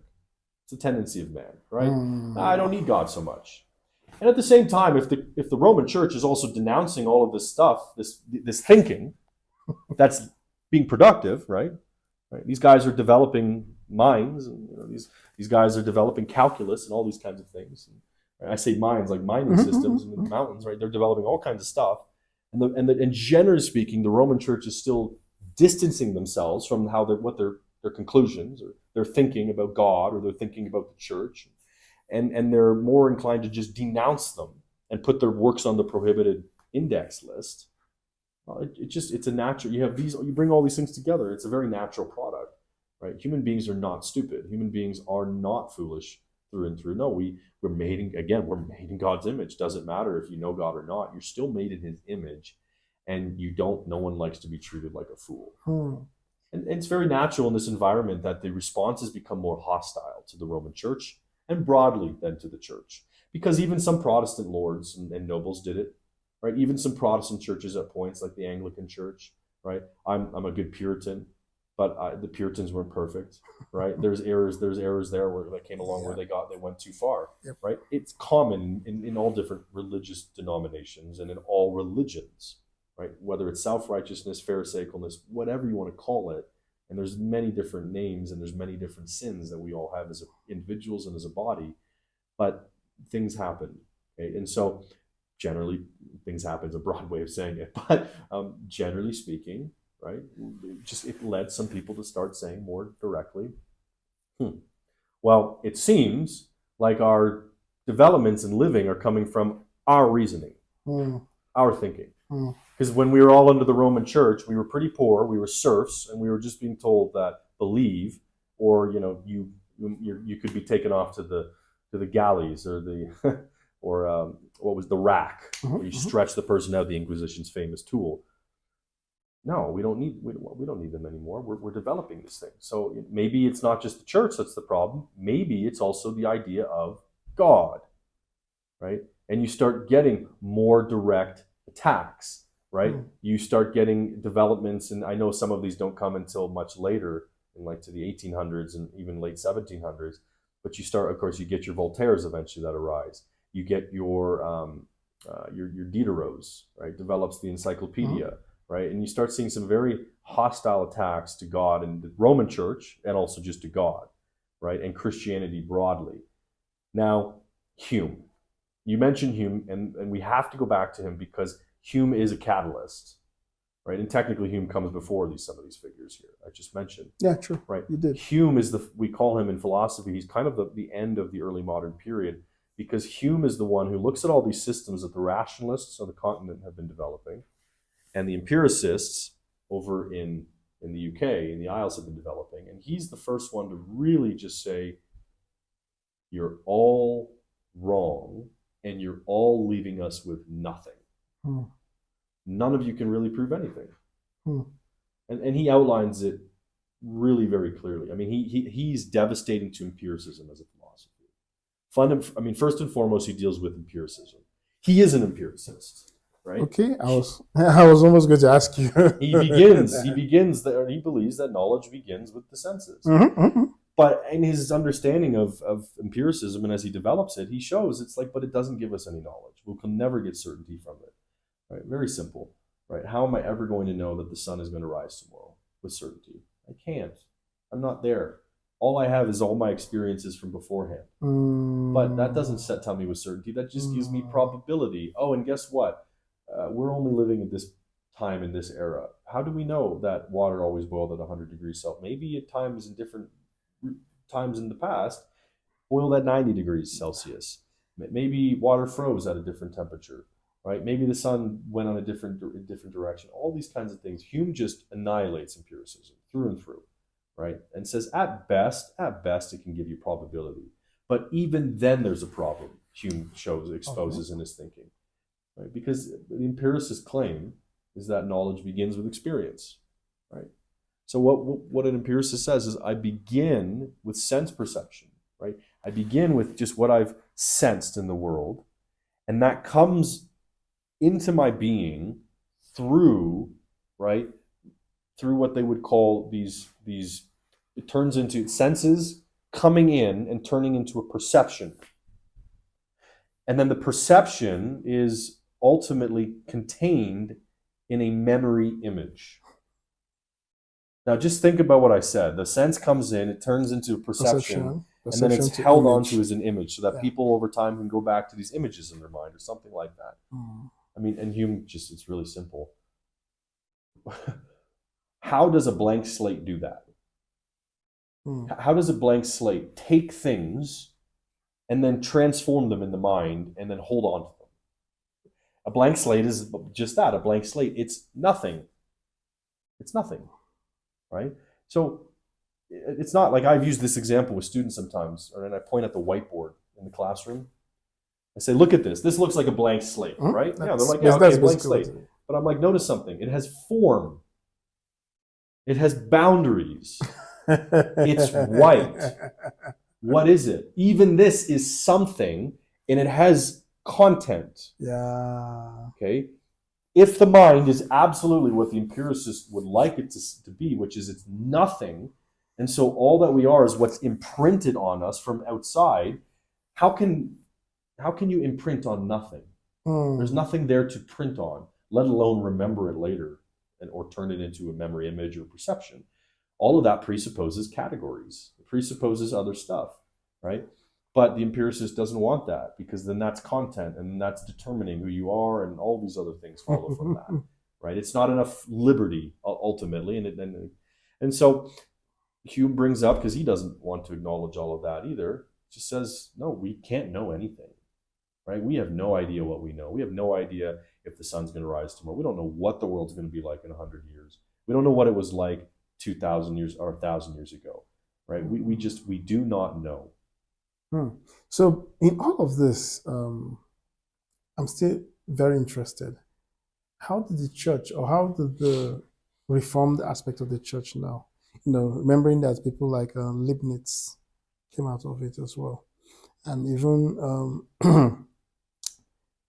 It's a tendency of man, right? I don't need God so much. And at the same time, if the Roman Church is also denouncing all of this stuff, this thinking that's being productive, right? These guys are developing minds, and these guys are developing calculus and all these kinds of things. And I say minds like mining systems in the mountains, right? They're developing all kinds of stuff. And generally speaking, the Roman Church is still distancing themselves from what their conclusions or their thinking about God or their thinking about the church, and they're more inclined to just denounce them and put their works on the prohibited index list. It's a natural. You bring all these things together. It's a very natural product, right? Human beings are not stupid. Human beings are not foolish through and through. No, we're made in God's image. Doesn't matter if you know God or not. You're still made in His image, and no one likes to be treated like a fool. And it's very natural in this environment that the responses become more hostile to the Roman Church and broadly then to the church, because even some Protestant lords and nobles did it. Right, even some Protestant churches at points, like the Anglican Church, right? I'm a good Puritan, but the Puritans weren't perfect, right? There's errors there where that came along where they went too far, right? It's common in all different religious denominations and in all religions, right? Whether it's self-righteousness, pharisaicalness, whatever you want to call it, and there's many different names and there's many different sins that we all have as individuals and as a body, but things happen, okay? And so generally, things happen is a broad way of saying it, but generally speaking, right, it led some people to start saying more directly, well, it seems like our developments in living are coming from our reasoning, our thinking. Because when we were all under the Roman Church, we were pretty poor, we were serfs, and we were just being told that believe, or you could be taken off to the galleys or the or what was the rack, where you stretch the person out, the Inquisition's famous tool. No, we don't need them anymore. We're developing this thing. So maybe it's not just the church that's the problem. Maybe it's also the idea of God, right? And you start getting more direct attacks, right? You start getting developments, and I know some of these don't come until much later, to the 1800s and even late 1700s. But you get your Voltaires eventually that arise. You get your Diderots, right? Develops the encyclopedia, right? And you start seeing some very hostile attacks to God and the Roman Church, and also just to God, right? And Christianity broadly. Now, Hume. You mentioned Hume, and we have to go back to him because Hume is a catalyst, right? And technically, Hume comes before some of these figures here I just mentioned. Yeah, true. Right. You did. Hume we call him in philosophy. He's kind of the end of the early modern period, because Hume is the one who looks at all these systems that the rationalists on the continent have been developing, and the empiricists over in the UK, in the Isles, have been developing. And he's the first one to really just say, you're all wrong, and you're all leaving us with nothing. None of you can really prove anything. And he outlines it really very clearly. I mean, he's devastating to empiricism as a philosophy. First and foremost, he deals with empiricism. He is an empiricist, right? Okay, I was almost going to ask you. He believes that knowledge begins with the senses. But in his understanding of empiricism, and as he develops it, he shows but it doesn't give us any knowledge. We can never get certainty from it. Right? Very simple, right? How am I ever going to know that the sun is going to rise tomorrow with certainty? I can't. I'm not there. All I have is all my experiences from beforehand. But that doesn't tell me with certainty. That just gives me probability. Oh, and guess what? We're only living at this time in this era. How do we know that water always boiled at 100 degrees Celsius? Maybe at times in different times in the past, boiled at 90 degrees Celsius. Maybe water froze at a different temperature, right? Maybe the sun went on a different direction. All these kinds of things. Hume just annihilates empiricism through and through. Right? And says at best, it can give you probability. But even then there's a problem, Hume exposes in his thinking. Right? Because the empiricist claim is that knowledge begins with experience. Right? So what an empiricist says is, I begin with sense perception. Right? I begin with just what I've sensed in the world, and that comes into my being through, right? Through what they would call these, it turns into senses coming in and turning into a perception. And then the perception is ultimately contained in a memory image. Now, just think about what I said. The sense comes in, it turns into a perception, and then it's held onto as an image so that people over time can go back to these images in their mind or something like that. I mean, and Hume it's really simple. How does a blank slate do that? How does a blank slate take things and then transform them in the mind and then hold on to them? A blank slate is just that, a blank slate. It's nothing. It's nothing, right? So it's not like I've used this example with students sometimes, and I point at the whiteboard in the classroom. I say, look at this. This looks like a blank slate, right? Yeah, they're like, yeah, okay, blank slate. But I'm like, notice something. It has form. It has boundaries. It's white. What is it? Even this is something, and it has content. Yeah. Okay. If the mind is absolutely what the empiricist would like it to be, which is it's nothing, and so all that we are is what's imprinted on us from outside, how can you imprint on nothing? There's nothing there to print on, let alone remember it later or turn it into a memory image or perception. All of that presupposes categories. It presupposes other stuff, right? But the empiricist doesn't want that, because then that's content and that's determining who you are, and all these other things follow from that, right? It's not enough liberty ultimately, and so Hume brings up, because he doesn't want to acknowledge all of that either, just says, no, we can't know anything, right? We have no idea what we know. We have no idea if the sun's going to rise tomorrow. We don't know what the world's going to be like in 100 years. We don't know what it was like 2,000 years or 1,000 years ago, right? We do not know. So in all of this, I'm still very interested. How did the church, or how did the Reformed aspect of the church now, remembering that people like Leibniz came out of it as well, and even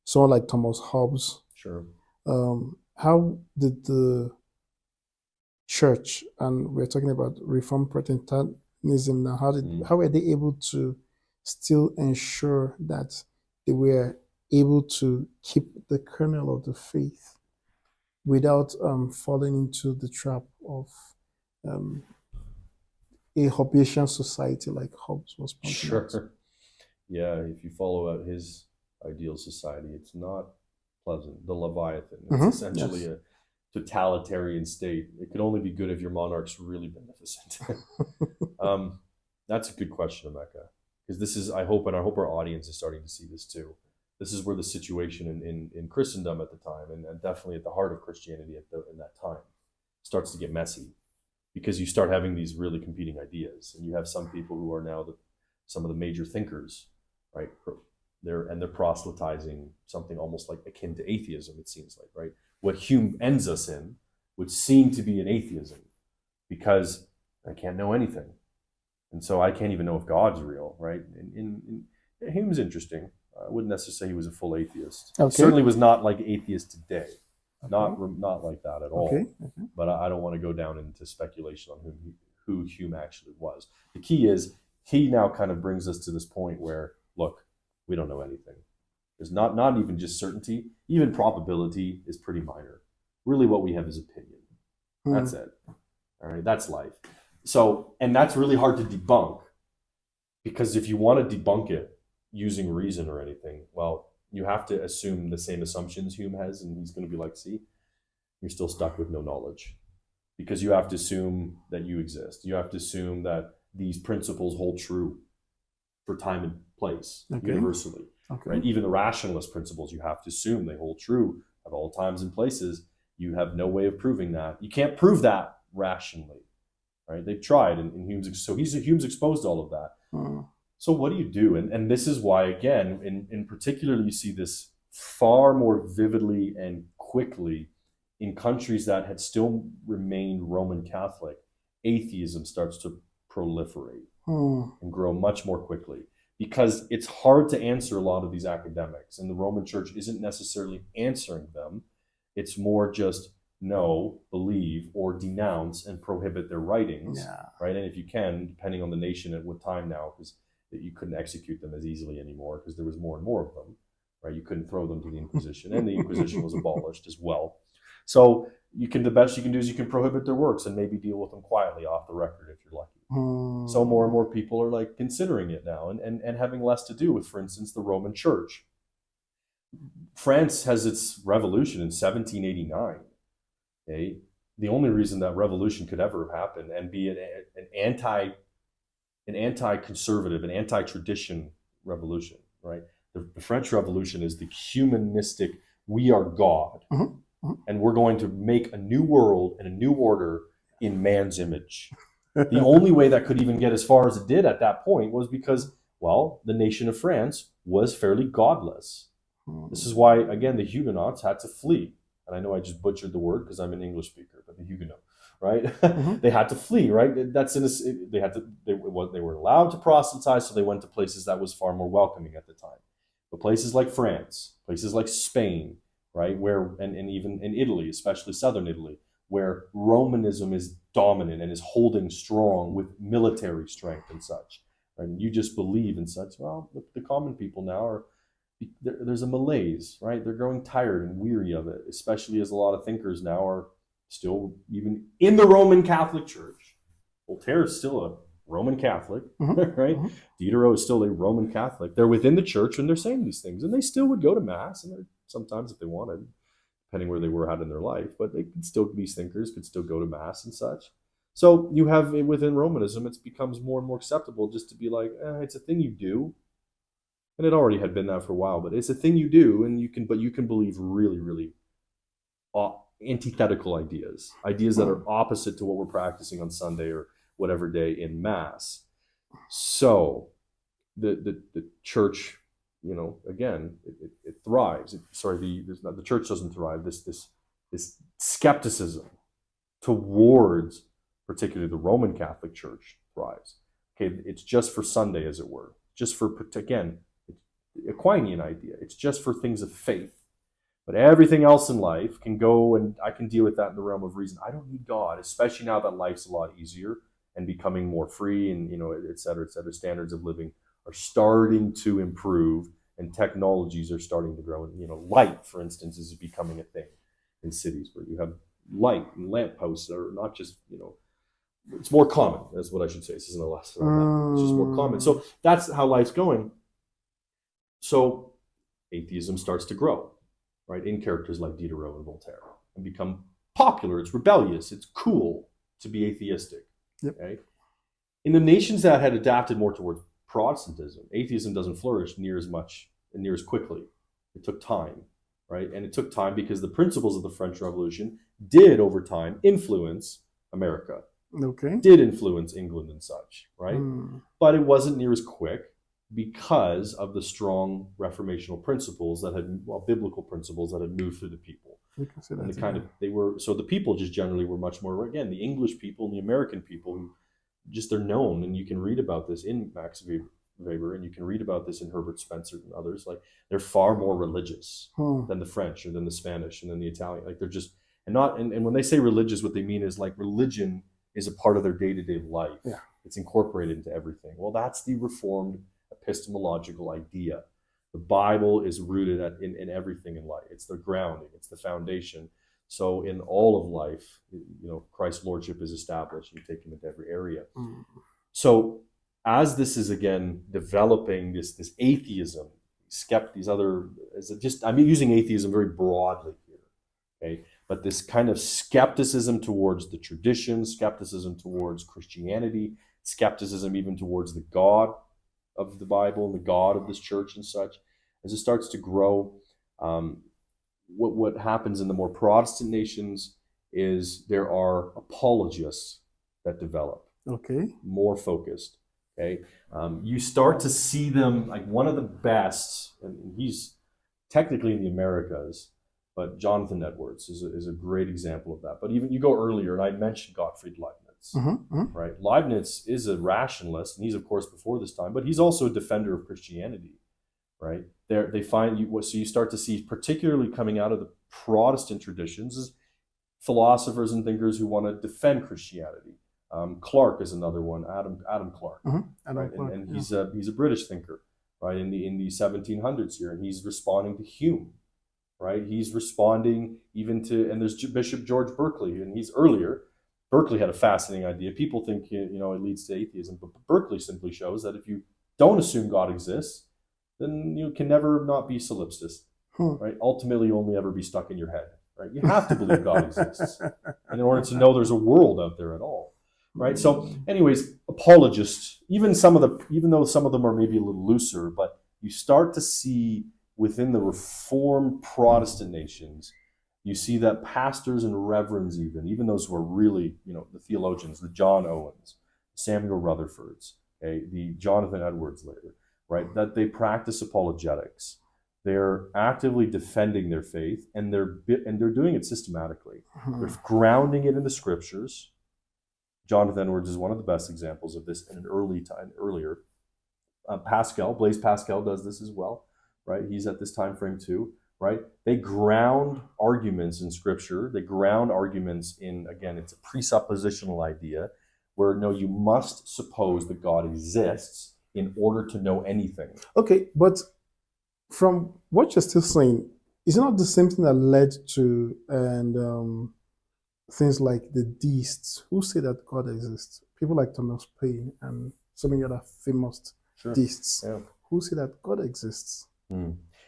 someone like Thomas Hobbes. Sure. How did the church, and we're talking about Reformed Protestantism now, how were they able to still ensure that they were able to keep the kernel of the faith without falling into the trap of a Hobbesian society like Hobbes was pointing out? Sure. Yeah, if you follow out his ideal society, it's not pleasant. The Leviathan. It's essentially a totalitarian state. It could only be good if your monarch's really beneficent. That's a good question, Emeka, because this is, I hope our audience is starting to see this too. This is where the situation in Christendom at the time, and definitely at the heart of Christianity in that time, starts to get messy, because you start having these really competing ideas, and you have some people who are now some of the major thinkers, right? They're proselytizing something almost like akin to atheism, it seems like, right? What Hume ends us in would seem to be an atheism, because I can't know anything. And so I can't even know if God's real, right? Hume's interesting. I wouldn't necessarily say he was a full atheist. Okay. He certainly was not like atheist today. Okay. Not like that at all. Okay. But I don't want to go down into speculation on who Hume actually was. The key is he now kind of brings us to this point where, look, we don't know anything. There's not even just certainty. Even probability is pretty minor. Really what we have is opinion. That's it. All right, that's life. So, and that's really hard to debunk, because if you want to debunk it using reason or anything, well, you have to assume the same assumptions Hume has, and he's going to be like, see, you're still stuck with no knowledge, because you have to assume that you exist. You have to assume that these principles hold true for time and place, universally. Okay. Right? Even the rationalist principles, you have to assume they hold true at all times and places. You have no way of proving that. You can't prove that rationally, right? They've tried, and Hume's exposed all of that. So what do you do? And this is why, again, in particular, you see this far more vividly and quickly in countries that had still remained Roman Catholic. Atheism starts to proliferate and grow much more quickly, because it's hard to answer a lot of these academics, and the Roman Church isn't necessarily answering them. It's more just know, believe, or denounce and prohibit their writings, Yeah. right? And if you can, depending on the nation at what time now, because you couldn't execute them as easily anymore because there was more and more of them, right? You couldn't throw them to the Inquisition, and the Inquisition was abolished as well. So the best you can do is you can prohibit their works and maybe deal with them quietly off the record if you're lucky. So more and more people are like considering it now and having less to do with, for instance, the Roman Church. France has its revolution in 1789. Okay? The only reason that revolution could ever have happened and be an anti-conservative, an anti-tradition revolution, right? The French Revolution is the humanistic, we are God, and we're going to make a new world and a new order in man's image. The only way that could even get as far as it did at that point was because, well, the nation of France was fairly godless. This is why, again, the Huguenots had to flee. And I know I just butchered the word because I'm an English speaker, but the Huguenot, right? They had to flee, right? That's they were allowed to proselytize, so they went to places that was far more welcoming at the time. But places like France, places like Spain, right, and even in Italy, especially southern Italy, where Romanism is dominant and is holding strong with military strength and such, right? And you just believe in such. Well, the common people now there's a malaise, right? They're growing tired and weary of it, especially as a lot of thinkers now are still even in the Roman Catholic Church. Voltaire is still a Roman Catholic, right? Diderot is still a Roman Catholic. They're within the church and they're saying these things, and they still would go to mass, and sometimes if they wanted, depending where they were at in their life, but they could still, these thinkers could still go to mass and such. So you have within Romanism, it becomes more and more acceptable just to be like, it's a thing you do. And it already had been that for a while, but it's a thing you do, and you can believe really, really antithetical ideas that are opposite to what we're practicing on Sunday or whatever day in Mass. So the church, again, it thrives. The church doesn't thrive. This skepticism towards particularly the Roman Catholic Church thrives. Okay, it's just for Sunday, as it were, just for, again, Aquinian idea. It's just for things of faith. But everything else in life can go, and I can deal with that in the realm of reason. I don't need God, especially now that life's a lot easier and becoming more free, and et cetera, standards of living are starting to improve, and technologies are starting to grow. And light, for instance, is becoming a thing in cities where you have light and lampposts that are not just it's more common. That's what I should say. This isn't a lesson on that. It's just more common. So that's how life's going. So atheism starts to grow, right, in characters like Diderot and Voltaire, and become popular. It's rebellious. It's cool to be atheistic. Yep. Okay? In the nations that had adapted more towards Protestantism, atheism doesn't flourish near as much and near as quickly. It took time, right? And it took time because the principles of the French Revolution did, over time, influence America. Okay. Did influence England and such, right? But it wasn't near as quick, because of the strong reformational principles biblical principles that had moved through the people. You can say that. And so the people just generally were much more, again, the English people and the American people who just are known, and you can read about this in Max Weber, and you can read about this in Herbert Spencer and others, like they're far more religious than the French or than the Spanish and then the Italian. Like they're just, and when they say religious, what they mean is like religion is a part of their day-to-day life. Yeah. It's incorporated into everything. Well, that's the Reformed epistemological idea. The Bible is rooted in everything in life. It's the grounding, it's the foundation. So in all of life, Christ's lordship is established. You take him into every area. So as this is again developing, this atheism, I'm using atheism very broadly here, okay? But this kind of skepticism towards the tradition, skepticism towards Christianity, skepticism even towards the God of the Bible and the God of this church and such, as it starts to grow, what happens in the more Protestant nations is there are apologists that develop. Okay. More focused. Okay. You start to see them, like one of the best, and he's technically in the Americas, but Jonathan Edwards is a great example of that. But even you go earlier, and I mentioned Gottfried Leibniz. Right? Leibniz is a rationalist, and he's of course before this time, but he's also a defender of Christianity, right? They find you, so you start to see, particularly coming out of the Protestant traditions, is philosophers and thinkers who want to defend Christianity. Clarke is another one, Adam Clarke, right? And he's a British thinker, right, in the 1700s here, and he's responding to Hume, right? He's responding even to, and there's Bishop George Berkeley, and he's earlier. Berkeley had a fascinating idea. People think, it leads to atheism, but Berkeley simply shows that if you don't assume God exists, then you can never not be solipsist, right? Ultimately, you'll only ever be stuck in your head, right? You have to believe God exists in order to know there's a world out there at all, right? So, anyways, apologists, even though some of them are maybe a little looser, but you start to see within the Reformed Protestant nations, you see that pastors and reverends, even those who are really, the theologians, the John Owens, Samuel Rutherfords, okay, the Jonathan Edwards later, right, that they practice apologetics. They're actively defending their faith, and they're doing it systematically. They're grounding it in the scriptures. Jonathan Edwards is one of the best examples of this in an earlier. Blaise Pascal does this as well, right? He's at this time frame too, right? They ground arguments in scripture. They ground arguments in, again, it's a presuppositional idea where, no, you must suppose that God exists in order to know anything. Okay, but from what you're still saying, is it not the same thing that led to things like the deists who say that God exists? People like Thomas Paine and so many other famous deists who say that God exists.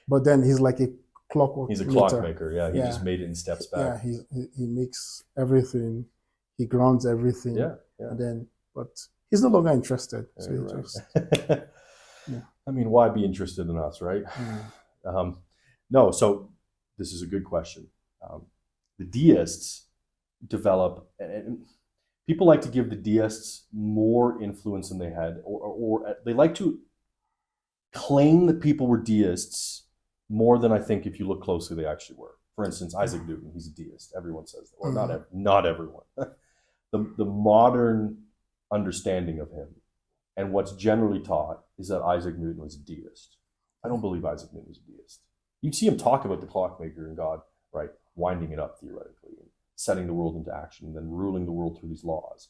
But then he's like a clockwork. He's a clockmaker, He just made it in steps back. Yeah, he makes everything, he grounds everything. And then, but he's no longer interested. So he just, I mean, why be interested in us, right? No, so this is a good question. The deists develop, and people like to give the deists more influence than they had, or they like to claim that people were deists more than I think if you look closely they actually were. For instance, Isaac Newton, he's a deist. Everyone says that. Well, not everyone. The modern understanding of him and what's generally taught is that Isaac Newton was a deist. I don't believe Isaac Newton was a deist. You'd see him talk about the clockmaker and God, right, winding it up theoretically, and setting the world into action, and then ruling the world through these laws.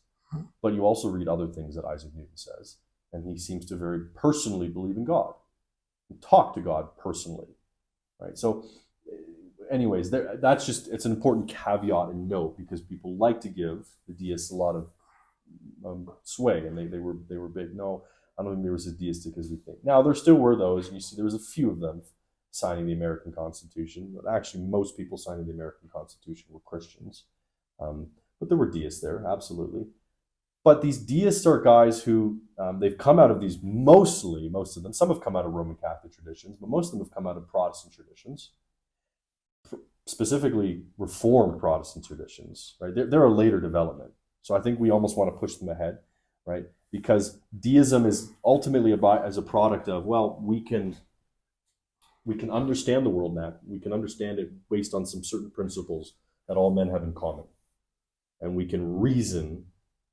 But you also read other things that Isaac Newton says, and he seems to very personally believe in God and talk to God personally, right? So anyways, it's an important caveat and note, because people like to give the deists a lot of sway, and they were big. No, I don't think they were as deistic as we think. Now, there still were those, and you see there was a few of them signing the American Constitution, but actually most people signing the American Constitution were Christians. But there were deists there, absolutely. But these deists are guys who, they've come out of these, most of them, some have come out of Roman Catholic traditions, but most of them have come out of Protestant traditions, specifically Reformed Protestant traditions, right? They're a later development. So I think we almost want to push them ahead, right? Because deism is ultimately as a product of, well, we can understand the world now. We can understand it based on some certain principles that all men have in common. And we can reason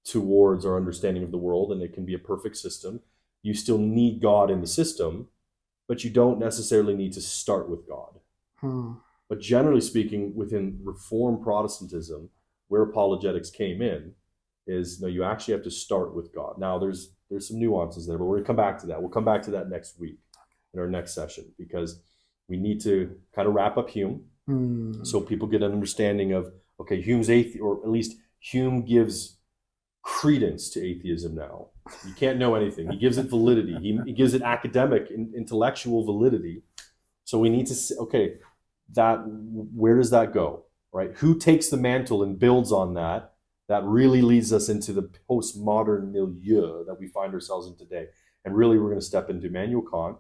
towards our understanding of the world, and it can be a perfect system. You still need God in the system, but you don't necessarily need to start with God. But generally speaking, within Reformed Protestantism, where apologetics came in, is no, you actually have to start with God. Now, there's some nuances there, but we're going to come back to that. We'll come back to that next week in our next session, because we need to kind of wrap up Hume so people get an understanding of, okay, Hume's or at least Hume gives credence to atheism now. You can't know anything. He gives it validity. He gives it academic, intellectual validity. So we need to say, okay, where does that go, right? Who takes the mantle and builds on that? That really leads us into the postmodern milieu that we find ourselves in today. And really, we're going to step into Immanuel Kant,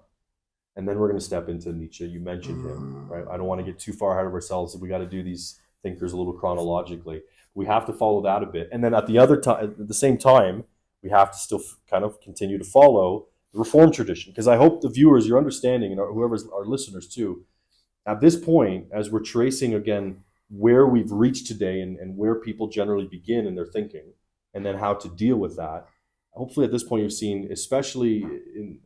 and then we're going to step into Nietzsche. You mentioned him, right? I don't want to get too far ahead of ourselves. We got to do these thinkers a little chronologically. We have to follow that a bit. And then at the same time, we have to still kind of continue to follow the Reformed tradition. Because I hope the viewers, your understanding, and whoever's our listeners too, at this point, as we're tracing again where we've reached today and where people generally begin in their thinking, and then how to deal with that, hopefully at this point you've seen, especially in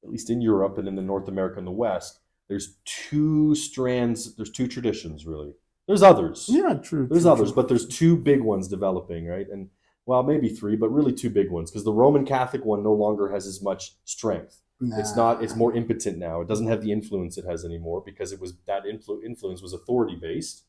at least in Europe and in the North America and the West, there's two traditions really. There's others. Yeah, true. There's true, others, true. but there's two big ones developing, right? And well, maybe three, but really two big ones, because the Roman Catholic one no longer has as much strength. It's not. It's more impotent now. It doesn't have the influence it has anymore because it was that influence was authority based,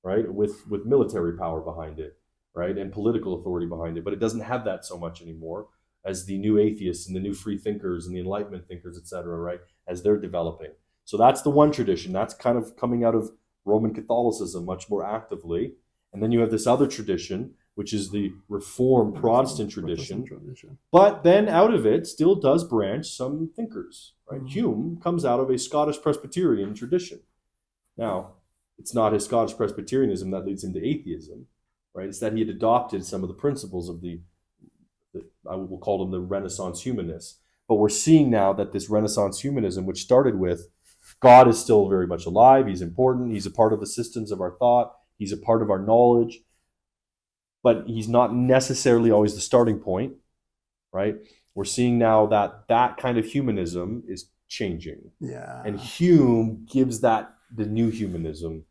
right? With military power behind it, right, and political authority behind it. But it doesn't have that so much anymore as the new atheists and the new free thinkers and the Enlightenment thinkers, etc., right, as they're developing. So that's the one tradition. That's kind of coming out of Roman Catholicism much more actively. And then you have this other tradition, which is the Reformed Protestant tradition. But then out of it still does branch some thinkers, right? Hume comes out of a Scottish Presbyterian tradition. Now, it's not his Scottish Presbyterianism that leads him to atheism, right? It's that he had adopted some of the principles of I will call them the Renaissance humanists. But we're seeing now that this Renaissance humanism, which started with God is still very much alive, he's important, he's a part of the systems of our thought, he's a part of our knowledge, but he's not necessarily always the starting point, right? We're seeing now that that kind of humanism is changing. Yeah. And Hume gives that, the new humanism,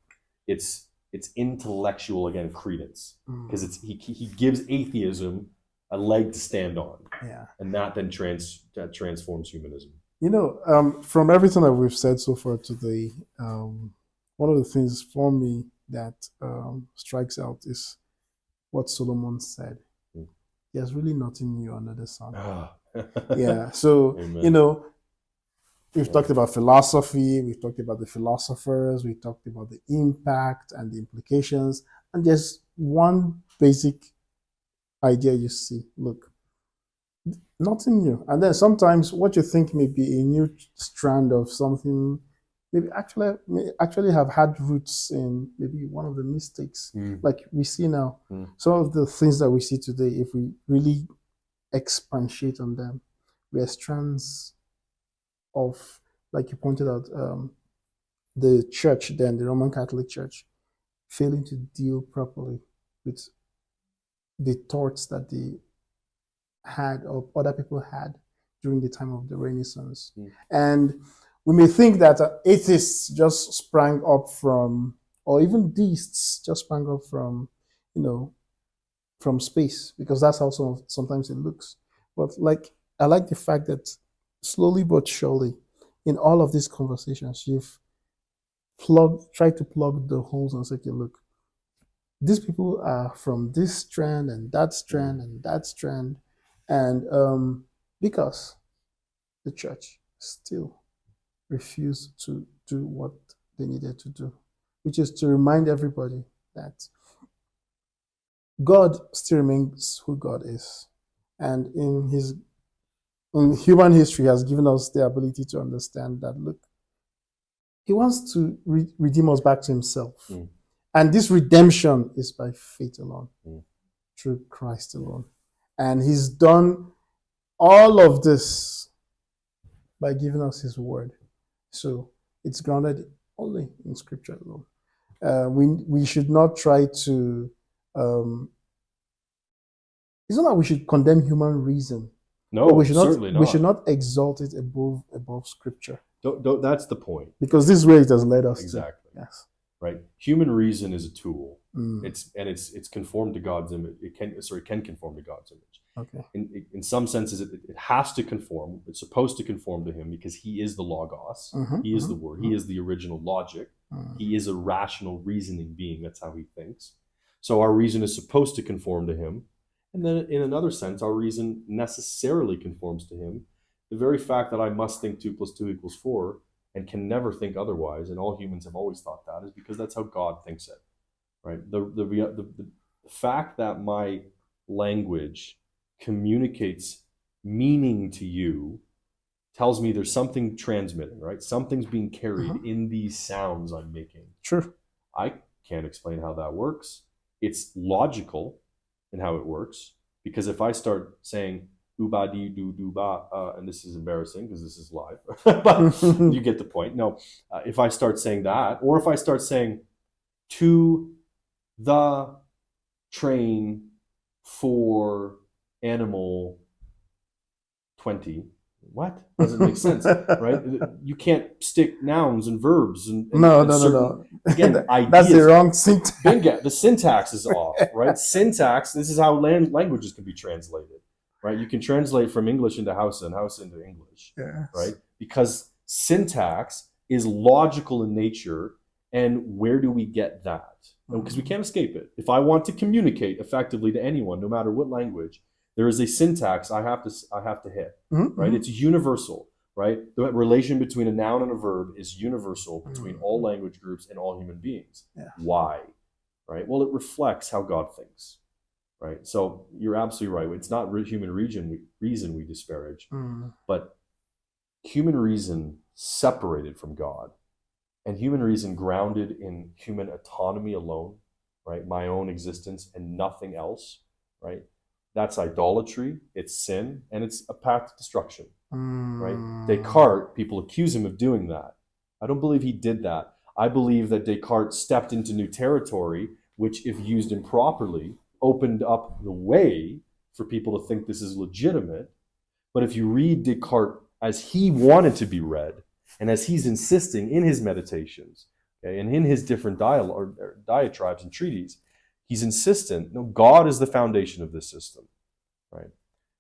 it's intellectual, again, credence, because he gives atheism a leg to stand on. Yeah. And that then transforms humanism. You know, from everything that we've said so far today, one of the things for me that strikes out is what Solomon said. There's really nothing new under the sun. Yeah. So, Amen. you know, we've talked about philosophy, we've talked about the philosophers, we talked about the impact and the implications. And there's one basic idea you see. Look, nothing new. And then sometimes what you think may be a new strand of something maybe actually have had roots in maybe one of the mistakes, like we see now. Some of the things that we see today, if we really expatiate on them, we are strands of, like you pointed out, the church, then the Roman Catholic Church, failing to deal properly with the thoughts that they had or other people had during the time of the Renaissance. And we may think that atheists just sprang up from, or even deists just sprang up from, you know, from space, because that's how sometimes it looks. But I like the fact that slowly but surely, in all of these conversations, you've tried to plug the holes and say, okay, look, these people are from this strand and that strand and that strand. And because the church still refused to do what they needed to do, which is to remind everybody that God still remains who God is. And in human history has given us the ability to understand that, look, he wants to redeem us back to himself. And this redemption is by faith alone, through Christ alone. And he's done all of this by giving us his word. So it's grounded only in scripture alone. We should not try to, it's not that we should condemn human reason. No, we should certainly not. We should not exalt it above scripture. That's the point. Because this is where it has led us exactly. to. Yes. Right. Human reason is a tool. It's conformed to God's image. It can conform to God's image. Okay. In some senses, it has to conform. It's supposed to conform to him because he is the logos. He is the word. He is the original logic. He is a rational reasoning being. That's how he thinks. So our reason is supposed to conform to him. And then in another sense, our reason necessarily conforms to him. The very fact that I must think 2 + 2 = 4 and can never think otherwise, and all humans have always thought that, is because that's how God thinks it, right? The fact that my language communicates meaning to you tells me there's something transmitting, right? Something's being carried in these sounds I'm making. Sure. I can't explain how that works. It's logical in how it works, because if I start saying uba di do do ba, and this is embarrassing because this is live, but you get the point. No, if I start saying that, or if I start saying to the train for animal 20, what? Doesn't make sense, right? You can't stick nouns and verbs and No. Again, That's ideas. the wrong syntax. Bingo. The syntax is off, right? Syntax, this is how languages can be translated, right? You can translate from English into Hausa and Hausa into English, Yes. right? Because syntax is logical in nature, and where do we get that? Because we can't escape it. If I want to communicate effectively to anyone, no matter what language, there is a syntax I have to hit, right? It's universal, right? The relation between a noun and a verb is universal between all language groups and all human beings. Yeah. Why? Right? Well, it reflects how God thinks, right? So you're absolutely right. It's not human reason we disparage, but human reason separated from God, and human reason grounded in human autonomy alone, right? My own existence and nothing else, right? That's idolatry, it's sin, and it's a path to destruction, right? Descartes, people accuse him of doing that. I don't believe he did that. I believe that Descartes stepped into new territory, which, if used improperly, opened up the way for people to think this is legitimate. But if you read Descartes as he wanted to be read, and as he's insisting in his meditations, okay, and in his different diatribes and treatises, he's insistent, no, God is the foundation of this system, right?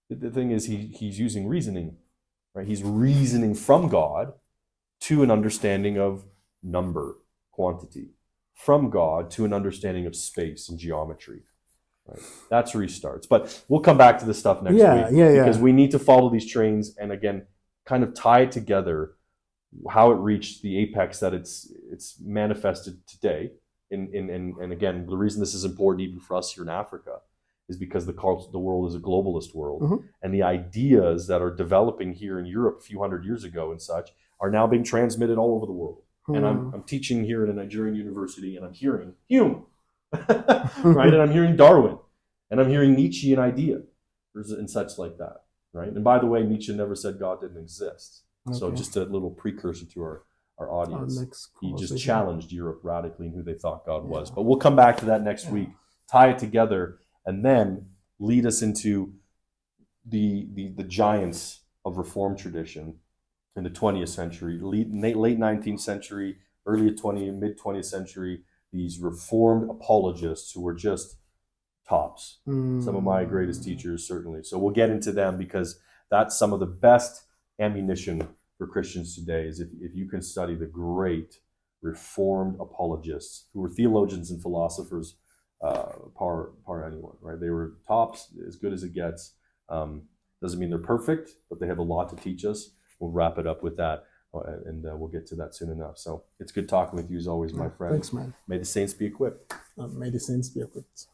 The thing is, he's using reasoning, right? He's reasoning from God to an understanding of number, quantity, from God to an understanding of space and geometry, right? That's where he starts. But we'll come back to this stuff next week, because we need to follow these trains and, again, kind of tie it together, how it reached the apex that it's manifested today. And again, the reason this is important even for us here in Africa is because the world is a globalist world, and the ideas that are developing here in Europe a few hundred years ago and such are now being transmitted all over the world. And I'm teaching here at a Nigerian university, and I'm hearing Hume, right? And I'm hearing Darwin, and I'm hearing Nietzschean idea and such like that, right? And by the way, Nietzsche never said God didn't exist. Okay. So just a little precursor to our audience. He just challenged Europe radically in who they thought God was. But we'll come back to that next week, tie it together, and then lead us into the giants of Reformed tradition in the 20th century, late 19th century, early 20th, mid 20th century, these Reformed apologists who were just tops. Some of my greatest teachers, certainly. So we'll get into them, because that's some of the best ammunition for Christians today, is if you can study the great Reformed apologists who were theologians and philosophers par anyone, right? They were tops, as good as it gets. Doesn't mean they're perfect, but they have a lot to teach us. We'll wrap it up with that, and we'll get to that soon enough. So it's good talking with you as always, my friend. Thanks, man. May the saints be equipped. May the saints be equipped.